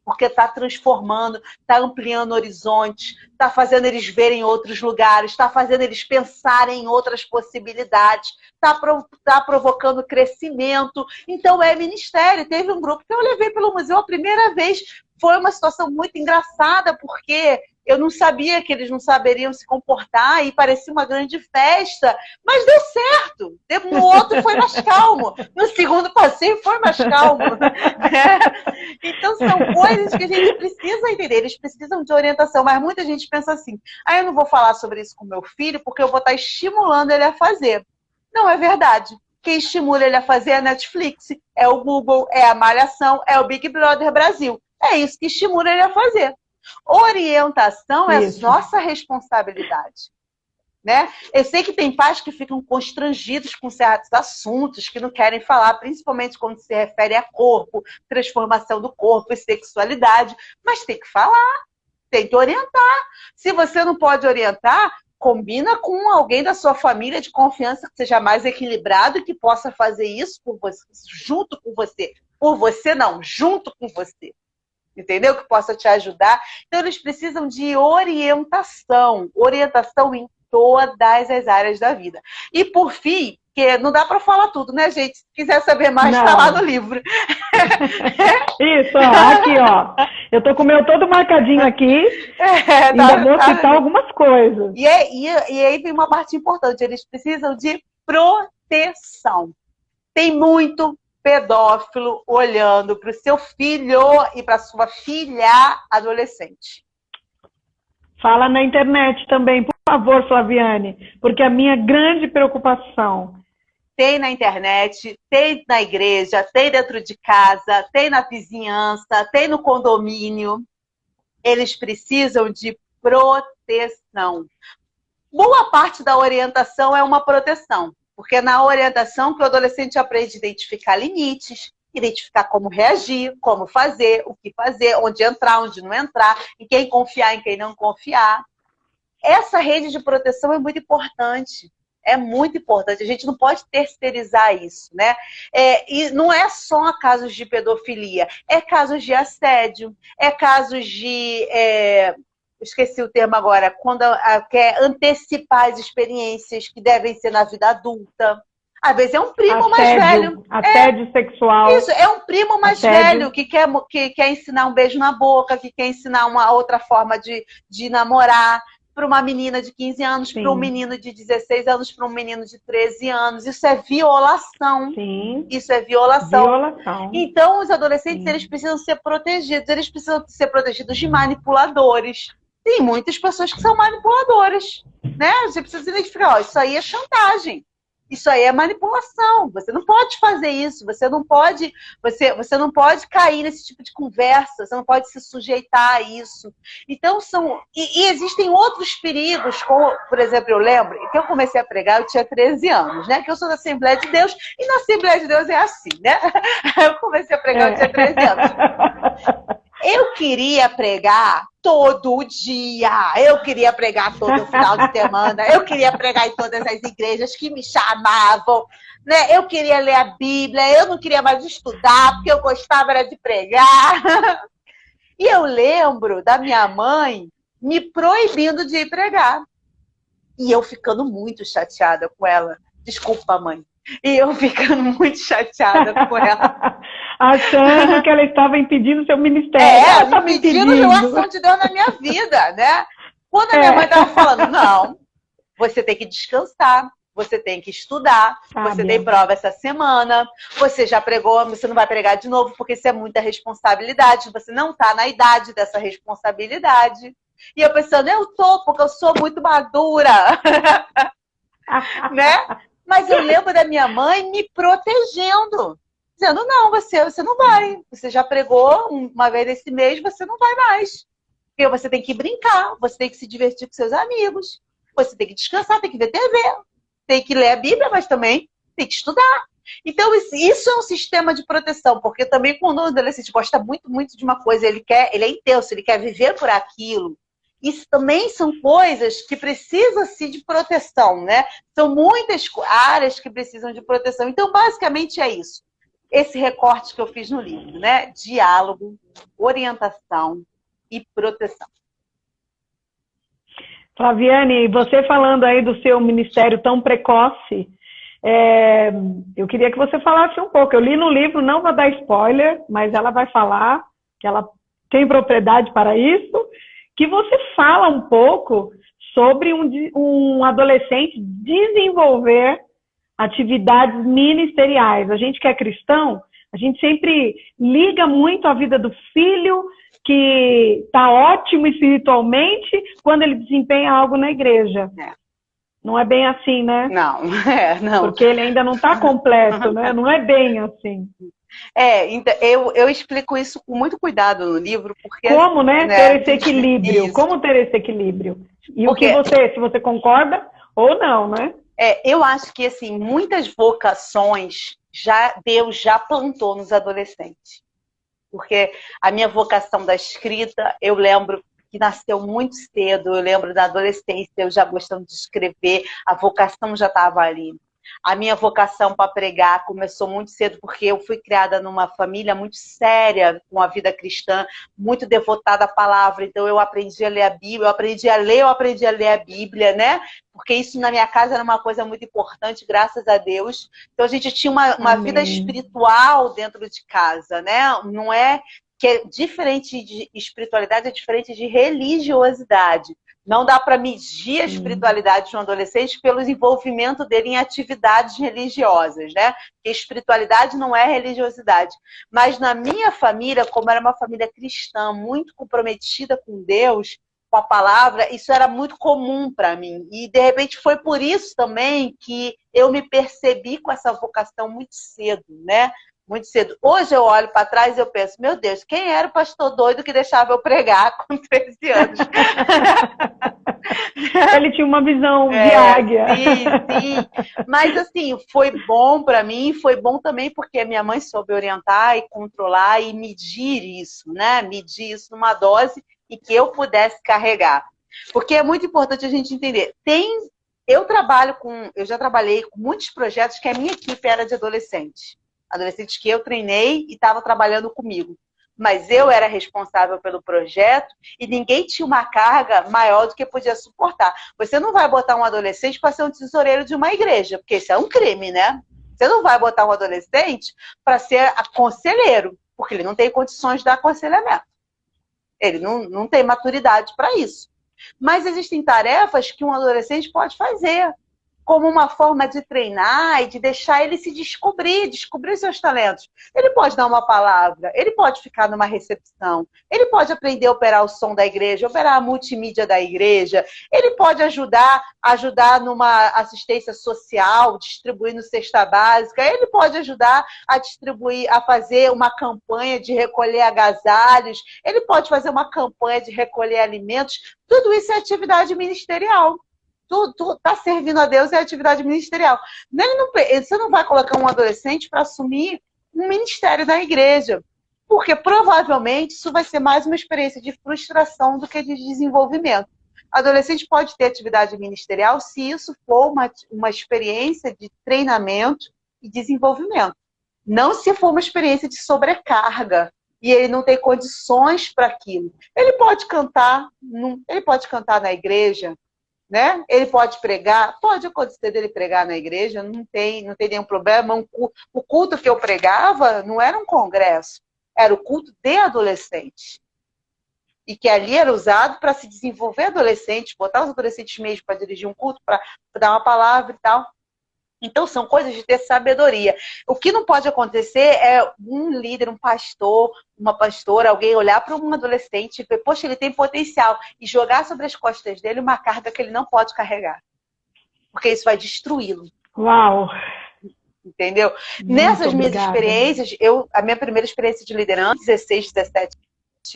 Porque está transformando, está ampliando horizontes, está fazendo eles verem outros lugares, está fazendo eles pensarem em outras possibilidades, está provocando crescimento. Então é ministério. Teve um grupo que eu levei pelo museu a primeira vez. Foi uma situação muito engraçada, porque eu não sabia que eles não saberiam se comportar e parecia uma grande festa, mas deu certo. No outro foi mais calmo, no segundo passeio foi mais calmo. Então são coisas que a gente precisa entender, eles precisam de orientação, mas muita gente pensa assim, eu não vou falar sobre isso com meu filho porque eu vou estar estimulando ele a fazer. Não é verdade. Quem estimula ele a fazer é a Netflix, é o Google, é a Malhação, é o Big Brother Brasil. É isso que estimula ele a fazer. Orientação é nossa responsabilidade, né? Eu sei que tem pais que ficam constrangidos com certos assuntos, que não querem falar, principalmente quando se refere a corpo, transformação do corpo e sexualidade, mas tem que falar, tem que orientar. Se você não pode orientar, combina com alguém da sua família de confiança que seja mais equilibrado e que possa fazer isso por você, junto com você. Por você não, junto com você. Entendeu? Que possa te ajudar. Então, eles precisam de orientação. Orientação em todas as áreas da vida. E, por fim, que não dá para falar tudo, né, gente? Se quiser saber mais, está lá no livro. Isso, aqui, ó. Eu tô com o meu todo marcadinho aqui. Ainda vou citar algumas coisas. E aí vem uma parte importante. Eles precisam de proteção. Tem muito pedófilo olhando para o seu filho e para sua filha adolescente. Fala na internet também, por favor, Flaviane, porque a minha grande preocupação... Tem na internet, tem na igreja, tem dentro de casa, tem na vizinhança, tem no condomínio. Eles precisam de proteção. Boa parte da orientação é uma proteção. Porque é na orientação que o adolescente aprende a identificar limites, identificar como reagir, como fazer, o que fazer, onde entrar, onde não entrar, em quem confiar, em quem não confiar. Essa rede de proteção é muito importante. É muito importante. A gente não pode terceirizar isso, né? E não é só casos de pedofilia, é casos de assédio, é casos de... esqueci o termo agora, quando quer antecipar as experiências que devem ser na vida adulta. Às vezes é um primo mais velho. Assédio sexual. Isso, é um primo mais velho que quer ensinar um beijo na boca, que quer ensinar uma outra forma de namorar para uma menina de 15 anos, para um menino de 16 anos, para um menino de 13 anos. Isso é violação. Sim. Isso é violação. Violação. Então, os adolescentes, eles precisam ser protegidos. Eles precisam ser protegidos de manipuladores. Tem muitas pessoas que são manipuladoras, né? Você precisa identificar, isso aí é chantagem, isso aí é manipulação. Você não pode fazer isso, você não pode cair nesse tipo de conversa, você não pode se sujeitar a isso. Então e existem outros perigos, como, por exemplo, eu lembro que eu comecei a pregar, eu tinha 13 anos, né? Que eu sou da Assembleia de Deus, e na Assembleia de Deus é assim, né? Eu comecei a pregar, eu tinha 13 anos. Eu queria pregar todo dia, eu queria pregar todo final de semana, eu queria pregar em todas as igrejas que me chamavam, né? Eu queria ler a Bíblia, eu não queria mais estudar, porque eu gostava era de pregar. E eu lembro da minha mãe me proibindo de ir pregar. E eu ficando muito chateada com ela. Desculpa, mãe. E eu ficando muito chateada com ela. Achando que ela estava impedindo seu ministério. Ela tá impedindo a ação de Deus na minha vida, né? Quando a minha mãe estava falando, não, você tem que descansar, você tem que estudar, você tem prova essa semana, você já pregou, você não vai pregar de novo, porque isso é muita responsabilidade, você não está na idade dessa responsabilidade. E eu pensando, eu tô, porque eu sou muito madura. Né? Mas eu lembro da minha mãe me protegendo, dizendo, não, você não vai. Você já pregou uma vez esse mês, você não vai mais. Porque você tem que brincar, você tem que se divertir com seus amigos, você tem que descansar, tem que ver TV, tem que ler a Bíblia, mas também tem que estudar. Então, isso é um sistema de proteção, porque também quando o adolescente gosta muito, muito de uma coisa, ele é intenso, ele quer viver por aquilo. Isso também são coisas que precisam-se de proteção, né? São muitas áreas que precisam de proteção. Então, basicamente é isso. Esse recorte que eu fiz no livro, né? Diálogo, orientação e proteção. Flaviane, você falando aí do seu ministério tão precoce, eu queria que você falasse um pouco. Eu li no livro, não vou dar spoiler, mas ela vai falar que ela tem propriedade para isso, que você fala um pouco sobre um adolescente desenvolver atividades ministeriais. A gente que é cristão, a gente sempre liga muito a vida do filho, que está ótimo espiritualmente, quando ele desempenha algo na igreja. Não é bem assim, né? Não. Porque ele ainda não está completo, né? Não é bem assim. Então, eu explico isso com muito cuidado no livro, porque... Como, né? Ter esse equilíbrio. Isso. Como ter esse equilíbrio? E porque... se você concorda ou não, né? Eu acho que, assim, muitas vocações Deus já plantou nos adolescentes. Porque a minha vocação da escrita, eu lembro que nasceu muito cedo, eu lembro da adolescência, eu já gostando de escrever, a vocação já estava ali. A minha vocação para pregar começou muito cedo, porque eu fui criada numa família muito séria, com a vida cristã, muito devotada à palavra. Então eu aprendi a ler a Bíblia, eu aprendi a ler a Bíblia, né? Porque isso na minha casa era uma coisa muito importante, graças a Deus. Então a gente tinha uma vida espiritual dentro de casa, né? Não é que é diferente de espiritualidade, é diferente de religiosidade. Não dá para medir a espiritualidade de um adolescente pelo envolvimento dele em atividades religiosas, né? Porque espiritualidade não é religiosidade. Mas na minha família, como era uma família cristã, muito comprometida com Deus, com a palavra, isso era muito comum para mim. E, de repente, foi por isso também que eu me percebi com essa vocação muito cedo, né? Muito cedo. Hoje eu olho para trás e eu penso, meu Deus, quem era o pastor doido que deixava eu pregar com 13 anos? Ele tinha uma visão de águia. Sim. Mas assim, foi bom para mim, foi bom também porque a minha mãe soube orientar e controlar e medir isso, né? Medir isso numa dose e que eu pudesse carregar. Porque é muito importante a gente entender. Eu já trabalhei com muitos projetos que a minha equipe era de adolescentes. Adolescentes que eu treinei e estavam trabalhando comigo. Mas eu era responsável pelo projeto e ninguém tinha uma carga maior do que podia suportar. Você não vai botar um adolescente para ser um tesoureiro de uma igreja, porque isso é um crime, né? Você não vai botar um adolescente para ser conselheiro, porque ele não tem condições de dar aconselhamento. Ele não tem maturidade para isso. Mas existem tarefas que um adolescente pode fazer, como uma forma de treinar e de deixar ele se descobrir seus talentos. Ele pode dar uma palavra, ele pode ficar numa recepção, ele pode aprender a operar o som da igreja, operar a multimídia da igreja, ele pode ajudar numa assistência social, distribuindo cesta básica, ele pode ajudar a distribuir, a fazer uma campanha de recolher agasalhos, ele pode fazer uma campanha de recolher alimentos. Tudo isso é atividade ministerial. Tu tá servindo a Deus é atividade ministerial. Você não vai colocar um adolescente para assumir um ministério da igreja, porque provavelmente isso vai ser mais uma experiência de frustração do que de desenvolvimento. Adolescente pode ter atividade ministerial se isso for uma experiência de treinamento e desenvolvimento. Não se for uma experiência de sobrecarga e ele não tem condições para aquilo. Ele pode cantar, ele pode cantar na igreja, né? Ele pode pregar, pode acontecer dele pregar na igreja, não tem nenhum problema. O culto que eu pregava não era um congresso, era o culto de adolescentes. E que ali era usado para se desenvolver adolescentes, botar os adolescentes mesmo para dirigir um culto, para dar uma palavra e tal. Então, são coisas de ter sabedoria. O que não pode acontecer é um líder, um pastor, uma pastora, alguém olhar para um adolescente e ver, poxa, ele tem potencial, e jogar sobre as costas dele uma carga que ele não pode carregar. Porque isso vai destruí-lo. Uau! Entendeu? Nessas minhas experiências, a minha primeira experiência de liderança, 16, 17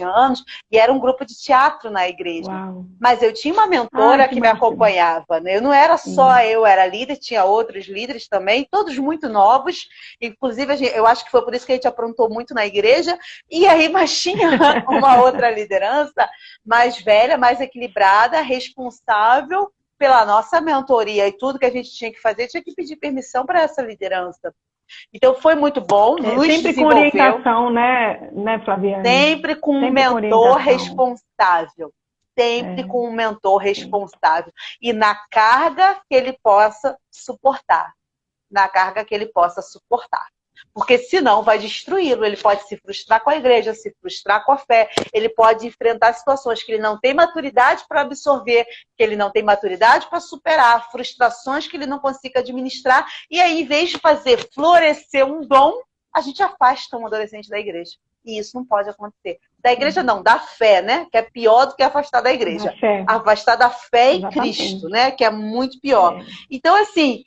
anos, e era um grupo de teatro na igreja. Uau. Mas eu tinha uma mentora que me acompanhava, né? Eu não era só eu, era líder, tinha outros líderes também, todos muito novos. Inclusive, eu acho que foi por isso que a gente aprontou muito na igreja. E aí, mas tinha uma outra liderança mais velha, mais equilibrada, responsável pela nossa mentoria, e tudo que a gente tinha que fazer, tinha que pedir permissão para essa liderança. Então foi muito bom, sempre com orientação, né, Flaviane? Sempre com um mentor responsável. Sempre com um mentor responsável. E na carga que ele possa suportar. Na carga que ele possa suportar. Porque senão vai destruí-lo. Ele pode se frustrar com a igreja, se frustrar com a fé. Ele pode enfrentar situações que ele não tem maturidade para absorver, que ele não tem maturidade para superar, frustrações que ele não consiga administrar. E aí, em vez de fazer florescer um dom, a gente afasta um adolescente da igreja. E isso não pode acontecer. Da igreja não, da fé, né? Que é pior do que afastar da igreja. Afastar da fé em Cristo, né? Que é muito pior. Então, assim,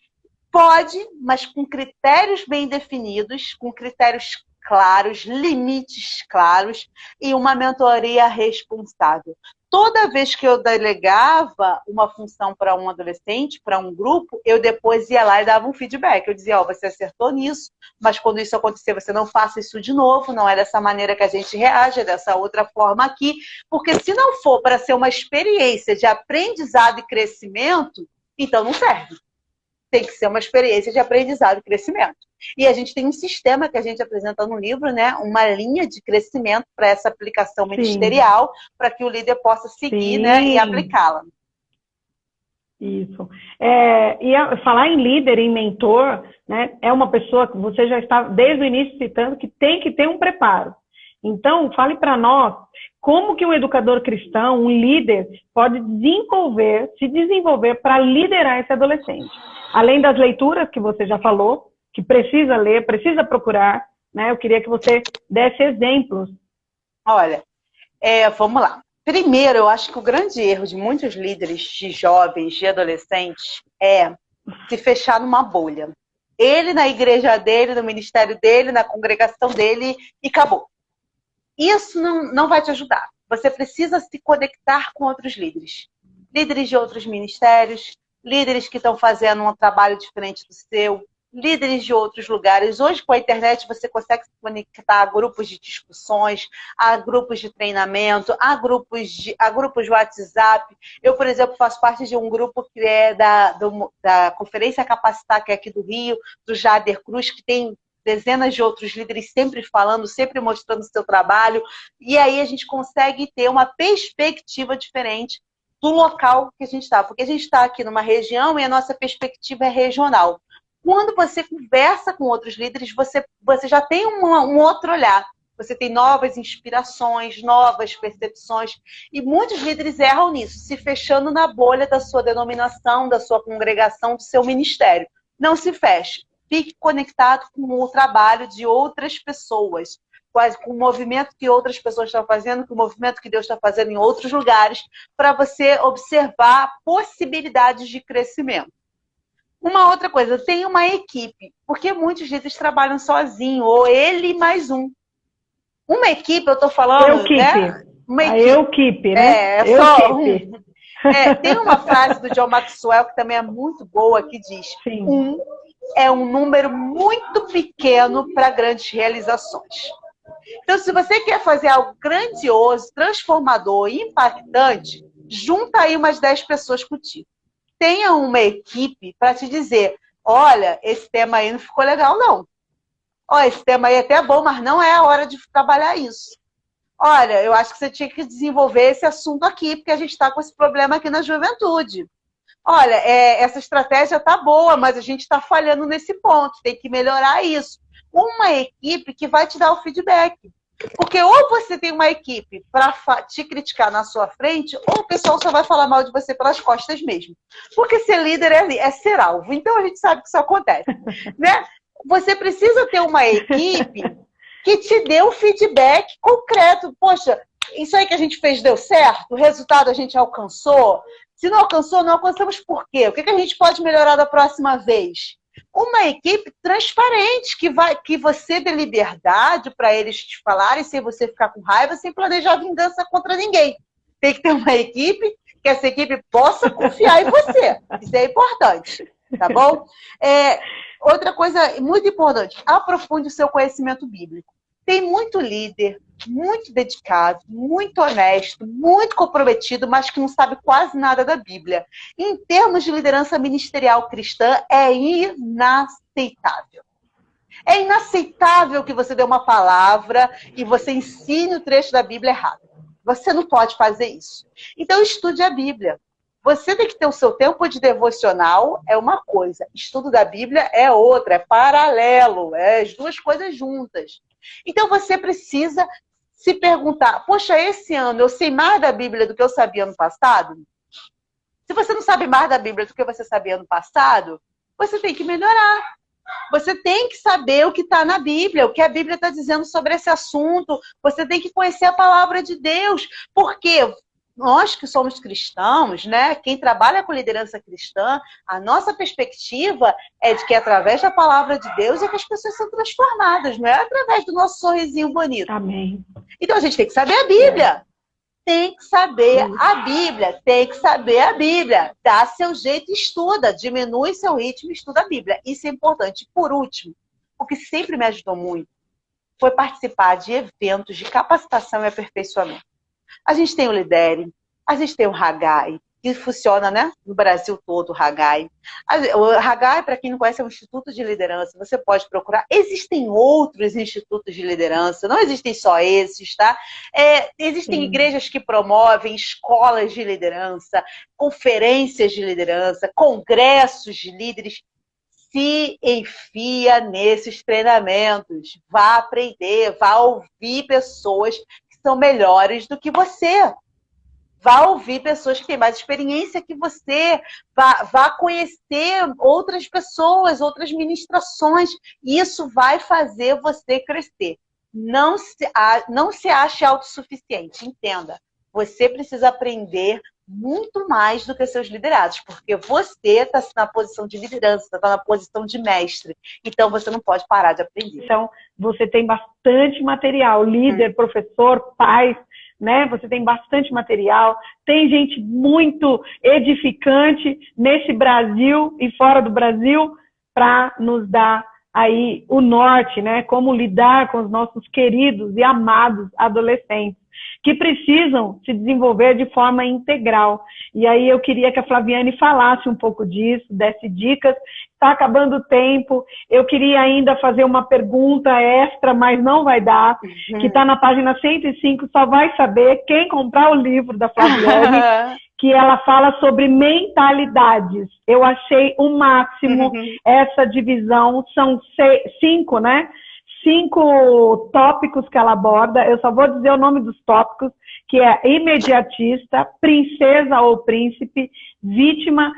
pode, mas com critérios bem definidos, com critérios claros, limites claros e uma mentoria responsável. Toda vez que eu delegava uma função para um adolescente, para um grupo, eu depois ia lá e dava um feedback. Eu dizia, você acertou nisso, mas quando isso acontecer, você não faça isso de novo, não é dessa maneira que a gente reage, é dessa outra forma aqui. Porque se não for para ser uma experiência de aprendizado e crescimento, então não serve. Tem que ser uma experiência de aprendizado e crescimento. E a gente tem um sistema que a gente apresenta no livro, né? Uma linha de crescimento para essa aplicação ministerial, para que o líder possa seguir, né? E aplicá-la. Isso. E falar em líder, em mentor, né? É uma pessoa que você já está desde o início citando que tem que ter um preparo. Então, fale para nós como que um educador cristão, um líder, pode se desenvolver para liderar esse adolescente. Além das leituras que você já falou, que precisa ler, precisa procurar, né? Eu queria que você desse exemplos. Olha, vamos lá. Primeiro, eu acho que o grande erro de muitos líderes de jovens, de adolescentes, é se fechar numa bolha. Ele na igreja dele, no ministério dele, na congregação dele, e acabou. Isso não vai te ajudar. Você precisa se conectar com outros líderes. Líderes de outros ministérios, líderes que estão fazendo um trabalho diferente do seu, líderes de outros lugares. Hoje, com a internet, você consegue se conectar a grupos de discussões, a grupos de treinamento, a grupos de WhatsApp. Eu, por exemplo, faço parte de um grupo que é da Conferência Capacitar, que é aqui do Rio, do Jader Cruz, que tem dezenas de outros líderes sempre falando, sempre mostrando o seu trabalho. E aí a gente consegue ter uma perspectiva diferente do local que a gente está. Porque a gente está aqui numa região e a nossa perspectiva é regional. Quando você conversa com outros líderes, você já tem um outro olhar. Você tem novas inspirações, novas percepções. E muitos líderes erram nisso, se fechando na bolha da sua denominação, da sua congregação, do seu ministério. Não se feche. Fique conectado com o trabalho de outras pessoas, com o movimento que outras pessoas estão fazendo, com o movimento que Deus está fazendo em outros lugares, para você observar possibilidades de crescimento. Uma outra coisa, tem uma equipe, porque muitos líderes trabalham sozinho, ou ele mais um. Uma equipe, eu estou falando, né? Equipe, né? É só um. Tem uma frase do John Maxwell que também é muito boa, que diz: Sim. É um número muito pequeno para grandes realizações. Então, se você quer fazer algo grandioso, transformador e impactante, junta aí umas 10 pessoas contigo. Tenha uma equipe para te dizer, olha, esse tema aí não ficou legal, não. Ó, esse tema aí é até bom, mas não é a hora de trabalhar isso. Olha, eu acho que você tinha que desenvolver esse assunto aqui, porque a gente está com esse problema aqui na juventude. Olha, essa estratégia tá boa, mas a gente está falhando nesse ponto, tem que melhorar isso. Uma equipe que vai te dar o feedback. Porque ou você tem uma equipe para te criticar na sua frente, ou o pessoal só vai falar mal de você pelas costas mesmo. Porque ser líder é ser alvo. Então a gente sabe que isso acontece. Né? Você precisa ter uma equipe que te dê um feedback concreto. Poxa, isso aí que a gente fez deu certo? O resultado a gente alcançou? Se não alcançou, não alcançamos por quê? O que a gente pode melhorar da próxima vez? Uma equipe transparente, que você dê liberdade para eles te falarem, sem você ficar com raiva, sem planejar vingança contra ninguém. Tem que ter uma equipe que essa equipe possa confiar em você. Isso é importante, tá bom? Outra coisa muito importante, aprofunde o seu conhecimento bíblico. Tem muito líder, muito dedicado, muito honesto, muito comprometido, mas que não sabe quase nada da Bíblia. Em termos de liderança ministerial cristã, é inaceitável. É inaceitável que você dê uma palavra e você ensine o trecho da Bíblia errado. Você não pode fazer isso. Então, estude a Bíblia. Você tem que ter o seu tempo de devocional, é uma coisa. Estudo da Bíblia é outra, é paralelo, é as duas coisas juntas. Então, você precisa se perguntar, poxa, esse ano eu sei mais da Bíblia do que eu sabia ano passado? Se você não sabe mais da Bíblia do que você sabia ano passado, você tem que melhorar. Você tem que saber o que está na Bíblia, o que a Bíblia está dizendo sobre esse assunto. Você tem que conhecer a palavra de Deus. Porque nós que somos cristãos, né? Quem trabalha com liderança cristã, a nossa perspectiva é de que através da palavra de Deus é que as pessoas são transformadas, não é através do nosso sorrisinho bonito. Amém. Então a gente tem que saber a Bíblia. Tem que saber a Bíblia, tem que saber a Bíblia. Dá seu jeito e estuda, diminui seu ritmo e estuda a Bíblia. Isso é importante. Por último, o que sempre me ajudou muito foi participar de eventos de capacitação e aperfeiçoamento. A gente tem o Lidere, a gente tem o Haggai, que funciona, né, no Brasil todo, o Haggai. O Haggai, para quem não conhece, é um instituto de liderança. Você pode procurar. Existem outros institutos de liderança, não existem só esses, tá? Existem igrejas que promovem escolas de liderança, conferências de liderança, congressos de líderes. Se enfia nesses treinamentos. Vá aprender, vá ouvir pessoas que são melhores do que você. Vá ouvir pessoas que têm mais experiência que você. Vá conhecer outras pessoas, outras ministrações. Isso vai fazer você crescer. Não se ache autossuficiente, entenda. Você precisa aprender muito mais do que seus liderados, porque você está na posição de liderança, está na posição de mestre. Então, você não pode parar de aprender. Então, você tem bastante material, líder, professor, pais, né? Você tem bastante material, tem gente muito edificante nesse Brasil e fora do Brasil para nos dar aí o norte, né? Como lidar com os nossos queridos e amados adolescentes que precisam se desenvolver de forma integral. E aí eu queria que a Flaviane falasse um pouco disso, desse dicas. Está acabando o tempo. Eu queria ainda fazer uma pergunta extra, mas não vai dar, que está na página 105, só vai saber quem comprar o livro da Flaviane, que ela fala sobre mentalidades. Eu achei o máximo essa divisão, são 5, né? 5 tópicos que ela aborda, eu só vou dizer o nome dos tópicos, que é imediatista, princesa ou príncipe, vítima,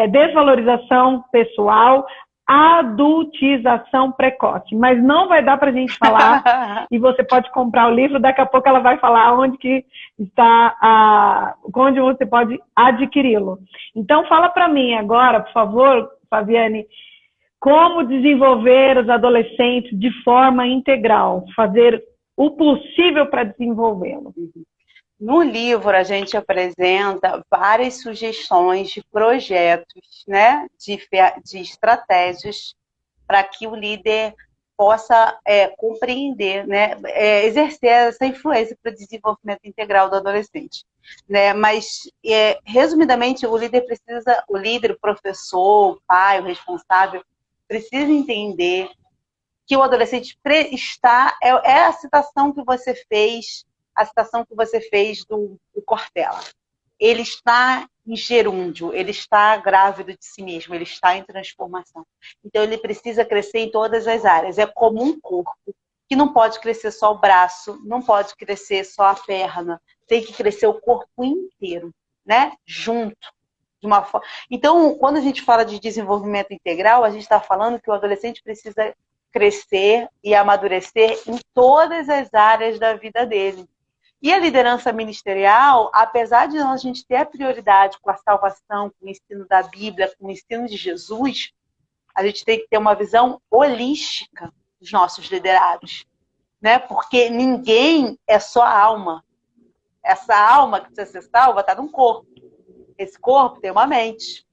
desvalorização pessoal, adultização precoce. Mas não vai dar para a gente falar, e você pode comprar o livro, daqui a pouco ela vai falar onde que está, onde você pode adquiri-lo. Então fala para mim agora, por favor, Flaviane, como desenvolver os adolescentes de forma integral, fazer o possível para desenvolvê-lo. No livro, a gente apresenta várias sugestões de projetos, né, de estratégias para que o líder possa compreender, né, exercer essa influência para o desenvolvimento integral do adolescente. Né? Mas, resumidamente, o líder, o professor, o pai, o responsável, precisa entender que o adolescente está, é a citação que você fez, do Cortella. Ele está em gerúndio, ele está grávido de si mesmo, ele está em transformação. Então, ele precisa crescer em todas as áreas. É como um corpo, que não pode crescer só o braço, não pode crescer só a perna, tem que crescer o corpo inteiro, né? Junto. De uma forma. Então, quando a gente fala de desenvolvimento integral, a gente está falando que o adolescente precisa crescer e amadurecer em todas as áreas da vida dele. E a liderança ministerial, apesar de a gente ter a prioridade com a salvação, com o ensino da Bíblia, com o ensino de Jesus, a gente tem que ter uma visão holística dos nossos liderados, né? Porque ninguém é só a alma. Essa alma que precisa ser salva está num corpo. Esse corpo tem uma mente.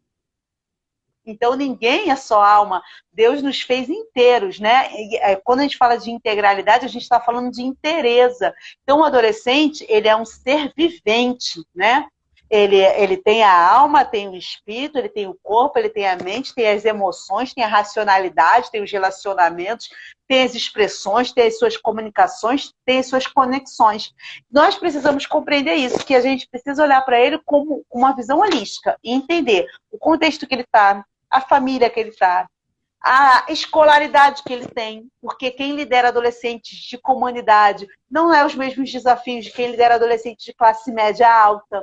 Então, ninguém é só alma. Deus nos fez inteiros, né? E, quando a gente fala de integralidade, a gente está falando de inteireza. Então, o adolescente, ele é um ser vivente, né? Ele tem a alma, tem o espírito, ele tem o corpo, ele tem a mente, tem as emoções, tem a racionalidade, tem os relacionamentos, tem as expressões, tem as suas comunicações, tem as suas conexões. Nós precisamos compreender isso, que a gente precisa olhar para ele como uma visão holística e entender o contexto que ele está, a família que ele está, a escolaridade que ele tem, porque quem lidera adolescentes de comunidade não é os mesmos desafios de quem lidera adolescentes de classe média alta.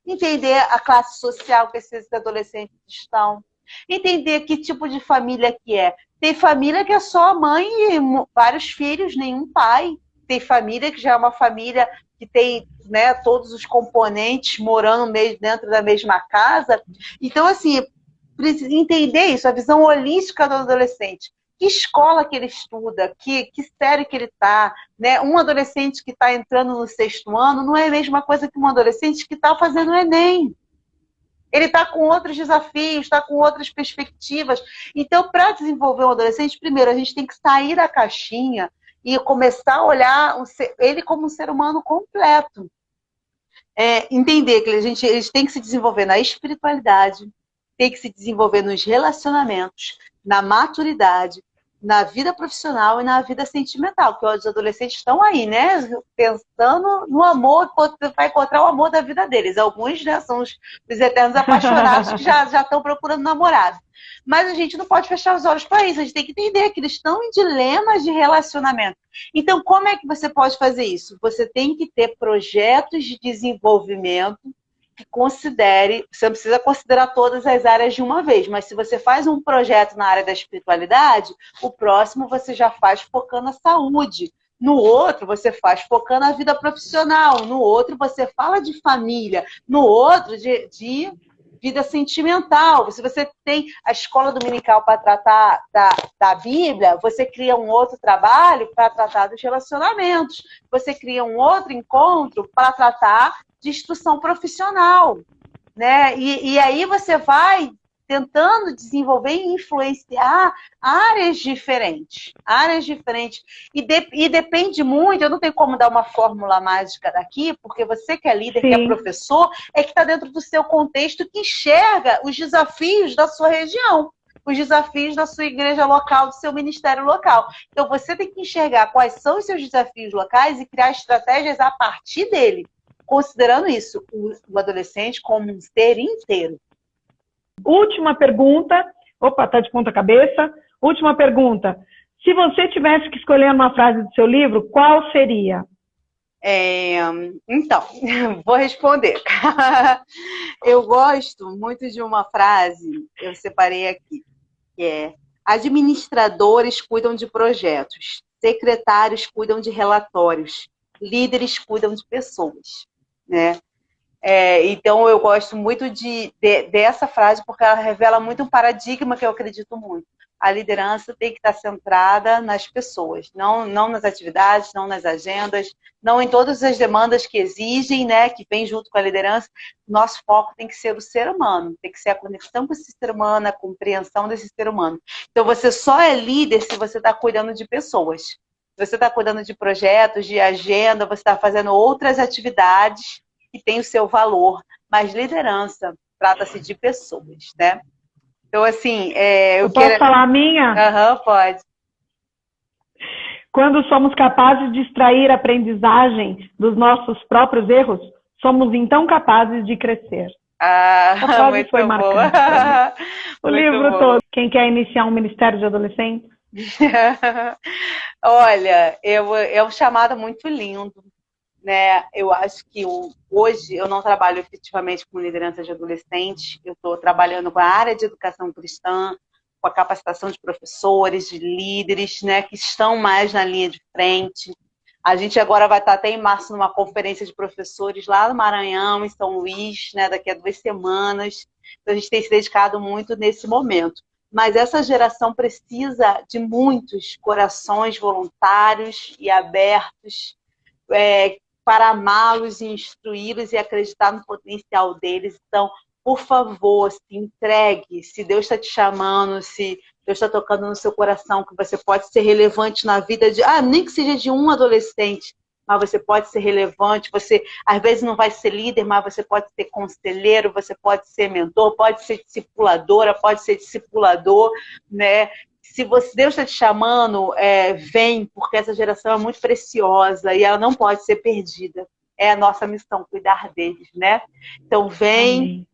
Entender a classe social que esses adolescentes estão, entender que tipo de família que é. Tem família que é só a mãe e vários filhos, nenhum pai. Tem família que já é uma família que tem, né, todos os componentes morando dentro da mesma casa. Então, assim, precisa entender isso, a visão holística do adolescente. Que escola que ele estuda, que série que ele está, né? Um adolescente que está entrando no 6º ano não é a mesma coisa que um adolescente que está fazendo o Enem. Ele está com outros desafios, está com outras perspectivas. Então, para desenvolver um adolescente, primeiro, a gente tem que sair da caixinha e começar a olhar ele como um ser humano completo. Entender que eles têm que se desenvolver na espiritualidade, tem que se desenvolver nos relacionamentos, na maturidade, na vida profissional e na vida sentimental, porque os adolescentes estão aí, né, pensando no amor, vai encontrar o amor da vida deles. Alguns, né, são os eternos apaixonados que já estão procurando namorado. Mas a gente não pode fechar os olhos para isso, a gente tem que entender que eles estão em dilemas de relacionamento. Então, como é que você pode fazer isso? Você tem que ter projetos de desenvolvimento que considere, você não precisa considerar todas as áreas de uma vez, mas se você faz um projeto na área da espiritualidade, o próximo você já faz focando na saúde. No outro, você faz focando na vida profissional. No outro, você fala de família. No outro, de vida sentimental. Se você tem a escola dominical para tratar da Bíblia, você cria um outro trabalho para tratar dos relacionamentos. Você cria um outro encontro para tratar de instrução profissional, né? E aí você vai tentando desenvolver e influenciar áreas diferentes. E depende muito, eu não tenho como dar uma fórmula mágica daqui, porque você que é líder, que é professor, é que está dentro do seu contexto, que enxerga os desafios da sua região, os desafios da sua igreja local, do seu ministério local. Então você tem que enxergar quais são os seus desafios locais e criar estratégias a partir dele, considerando isso, o adolescente como um ser inteiro. Última pergunta. Opa, tá de ponta cabeça. Última pergunta. Se você tivesse que escolher uma frase do seu livro, qual seria? Então, vou responder. Eu gosto muito de uma frase, eu separei aqui, que é: administradores cuidam de projetos, secretários cuidam de relatórios, líderes cuidam de pessoas, né? Então, eu gosto muito dessa frase, porque ela revela muito um paradigma que eu acredito muito. A liderança tem que estar centrada nas pessoas, não nas atividades, não nas agendas, não em todas as demandas que exigem, né, que vem junto com a liderança. Nosso foco tem que ser o ser humano, tem que ser a conexão com esse ser humano, a compreensão desse ser humano. Então, você só é líder se você está cuidando de pessoas. Se você está cuidando de projetos, de agenda, você está fazendo outras atividades que tem o seu valor, mas liderança trata-se de pessoas, né? Então, assim, eu posso falar a minha? Aham, pode. Quando somos capazes de extrair aprendizagem dos nossos próprios erros, somos então capazes de crescer. Essa frase muito foi boa. marcante. O Muito livro boa. todo. Quem quer iniciar um ministério de adolescentes? Olha, é um chamado muito lindo, né? Eu acho que hoje eu não trabalho efetivamente com liderança de adolescentes, eu estou trabalhando com a área de educação cristã, com a capacitação de professores, de líderes, né, que estão mais na linha de frente. A gente agora vai estar até em março numa conferência de professores lá no Maranhão, em São Luís, né, daqui a 2 semanas. Então a gente tem se dedicado muito nesse momento. Mas essa geração precisa de muitos corações voluntários e abertos, para amá-los e instruí-los e acreditar no potencial deles. Então, por favor, se entregue. Se Deus está te chamando, se Deus está tocando no seu coração, que você pode ser relevante na vida de... nem que seja de um adolescente, mas você pode ser relevante. Você, às vezes, não vai ser líder, mas você pode ser conselheiro, você pode ser mentor, pode ser discipuladora, pode ser discipulador, né? Se Deus está te chamando, vem, porque essa geração é muito preciosa e ela não pode ser perdida. É a nossa missão, cuidar deles, né? Então, vem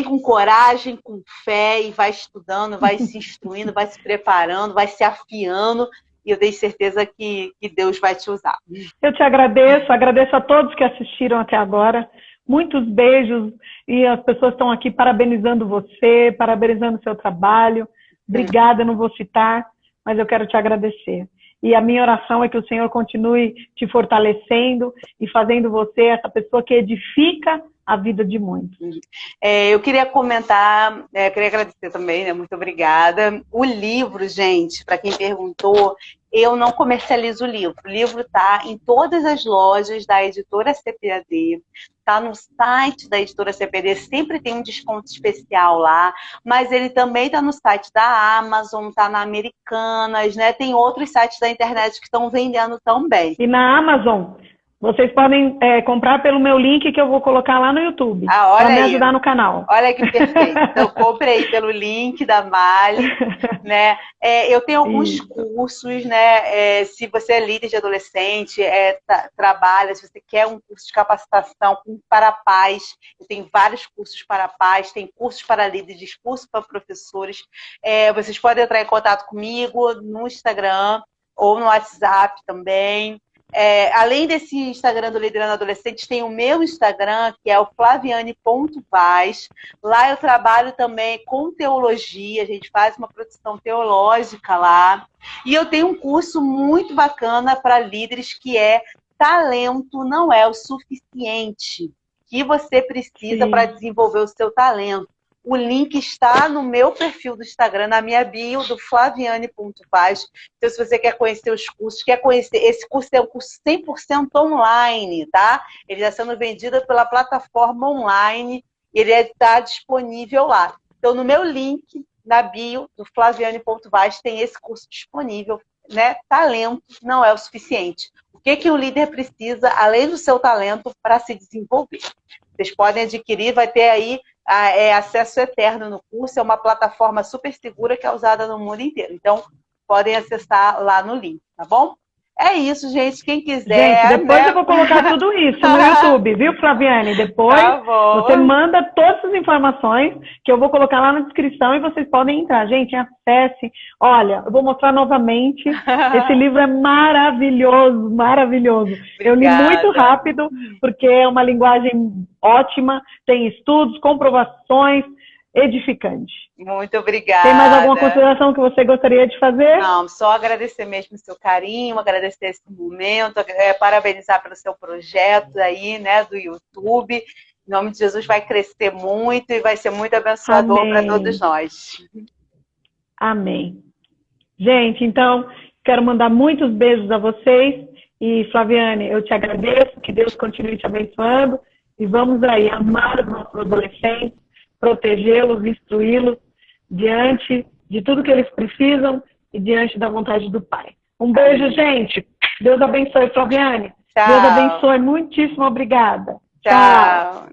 com coragem, com fé e vai estudando, vai se instruindo, vai se preparando, vai se afiando e eu tenho certeza que Deus vai te usar. Eu te agradeço a todos que assistiram até agora. Muitos beijos e as pessoas estão aqui parabenizando você, parabenizando o seu trabalho. Obrigada, não vou citar, mas eu quero te agradecer. E a minha oração é que o Senhor continue te fortalecendo e fazendo você essa pessoa que edifica a vida de muitos. Eu queria comentar, queria agradecer também, né? Muito obrigada. O livro, gente, para quem perguntou, eu não comercializo o livro. O livro está em todas as lojas da editora CPAD, está no site da editora CPAD, sempre tem um desconto especial lá, mas ele também está no site da Amazon, está na Americanas, né? Tem outros sites da internet que estão vendendo também. E na Amazon, vocês podem comprar pelo meu link que eu vou colocar lá no YouTube, para me ajudar no canal. Olha que perfeito. Então, compre aí pelo link da Mali, né? Eu tenho alguns cursos, né? Se você é líder de adolescente, trabalha, se você quer um curso de capacitação para pais, eu tenho vários cursos para pais, tem cursos para líderes, cursos para professores. Vocês podem entrar em contato comigo no Instagram ou no WhatsApp também. Além desse Instagram do Liderando Adolescentes, tem o meu Instagram, que é o flaviane.vaz. Lá eu trabalho também com teologia, a gente faz uma produção teológica lá. E eu tenho um curso muito bacana para líderes que é talento não é o suficiente, que você precisa para desenvolver o seu talento. O link está no meu perfil do Instagram, na minha bio do flaviane.vaz. Então, se você quer conhecer os cursos, esse curso é um curso 100% online, tá? Ele está sendo vendido pela plataforma online, ele está disponível lá. Então, no meu link, na bio do flaviane.vaz, tem esse curso disponível, né? Talento não é o suficiente. O que um líder precisa, além do seu talento, para se desenvolver? Vocês podem adquirir, vai ter aí acesso eterno no curso, é uma plataforma super segura que é usada no mundo inteiro. Então, podem acessar lá no link, tá bom? É isso, gente. Quem quiser... Gente, depois eu vou colocar tudo isso no YouTube, viu, Flaviane? Depois você manda todas as informações que eu vou colocar lá na descrição e vocês podem entrar. Gente, acesse. Olha, eu vou mostrar novamente. Esse livro é maravilhoso, maravilhoso. Obrigada. Eu li muito rápido, porque é uma linguagem ótima, tem estudos, comprovações, edificante. Muito obrigada. Tem mais alguma consideração que você gostaria de fazer? Não, só agradecer mesmo o seu carinho, agradecer esse momento, parabenizar pelo seu projeto aí, né, do YouTube. Em nome de Jesus vai crescer muito e vai ser muito abençoador para todos nós. Amém. Gente, então, quero mandar muitos beijos a vocês. E, Flaviane, eu te agradeço, que Deus continue te abençoando. E vamos aí amar os nossos adolescentes, protegê-los, instruí-los diante de tudo que eles precisam e diante da vontade do Pai. Um beijo, gente. Deus abençoe, Flaviane. Tchau. Deus abençoe. Muitíssimo obrigada. Tchau.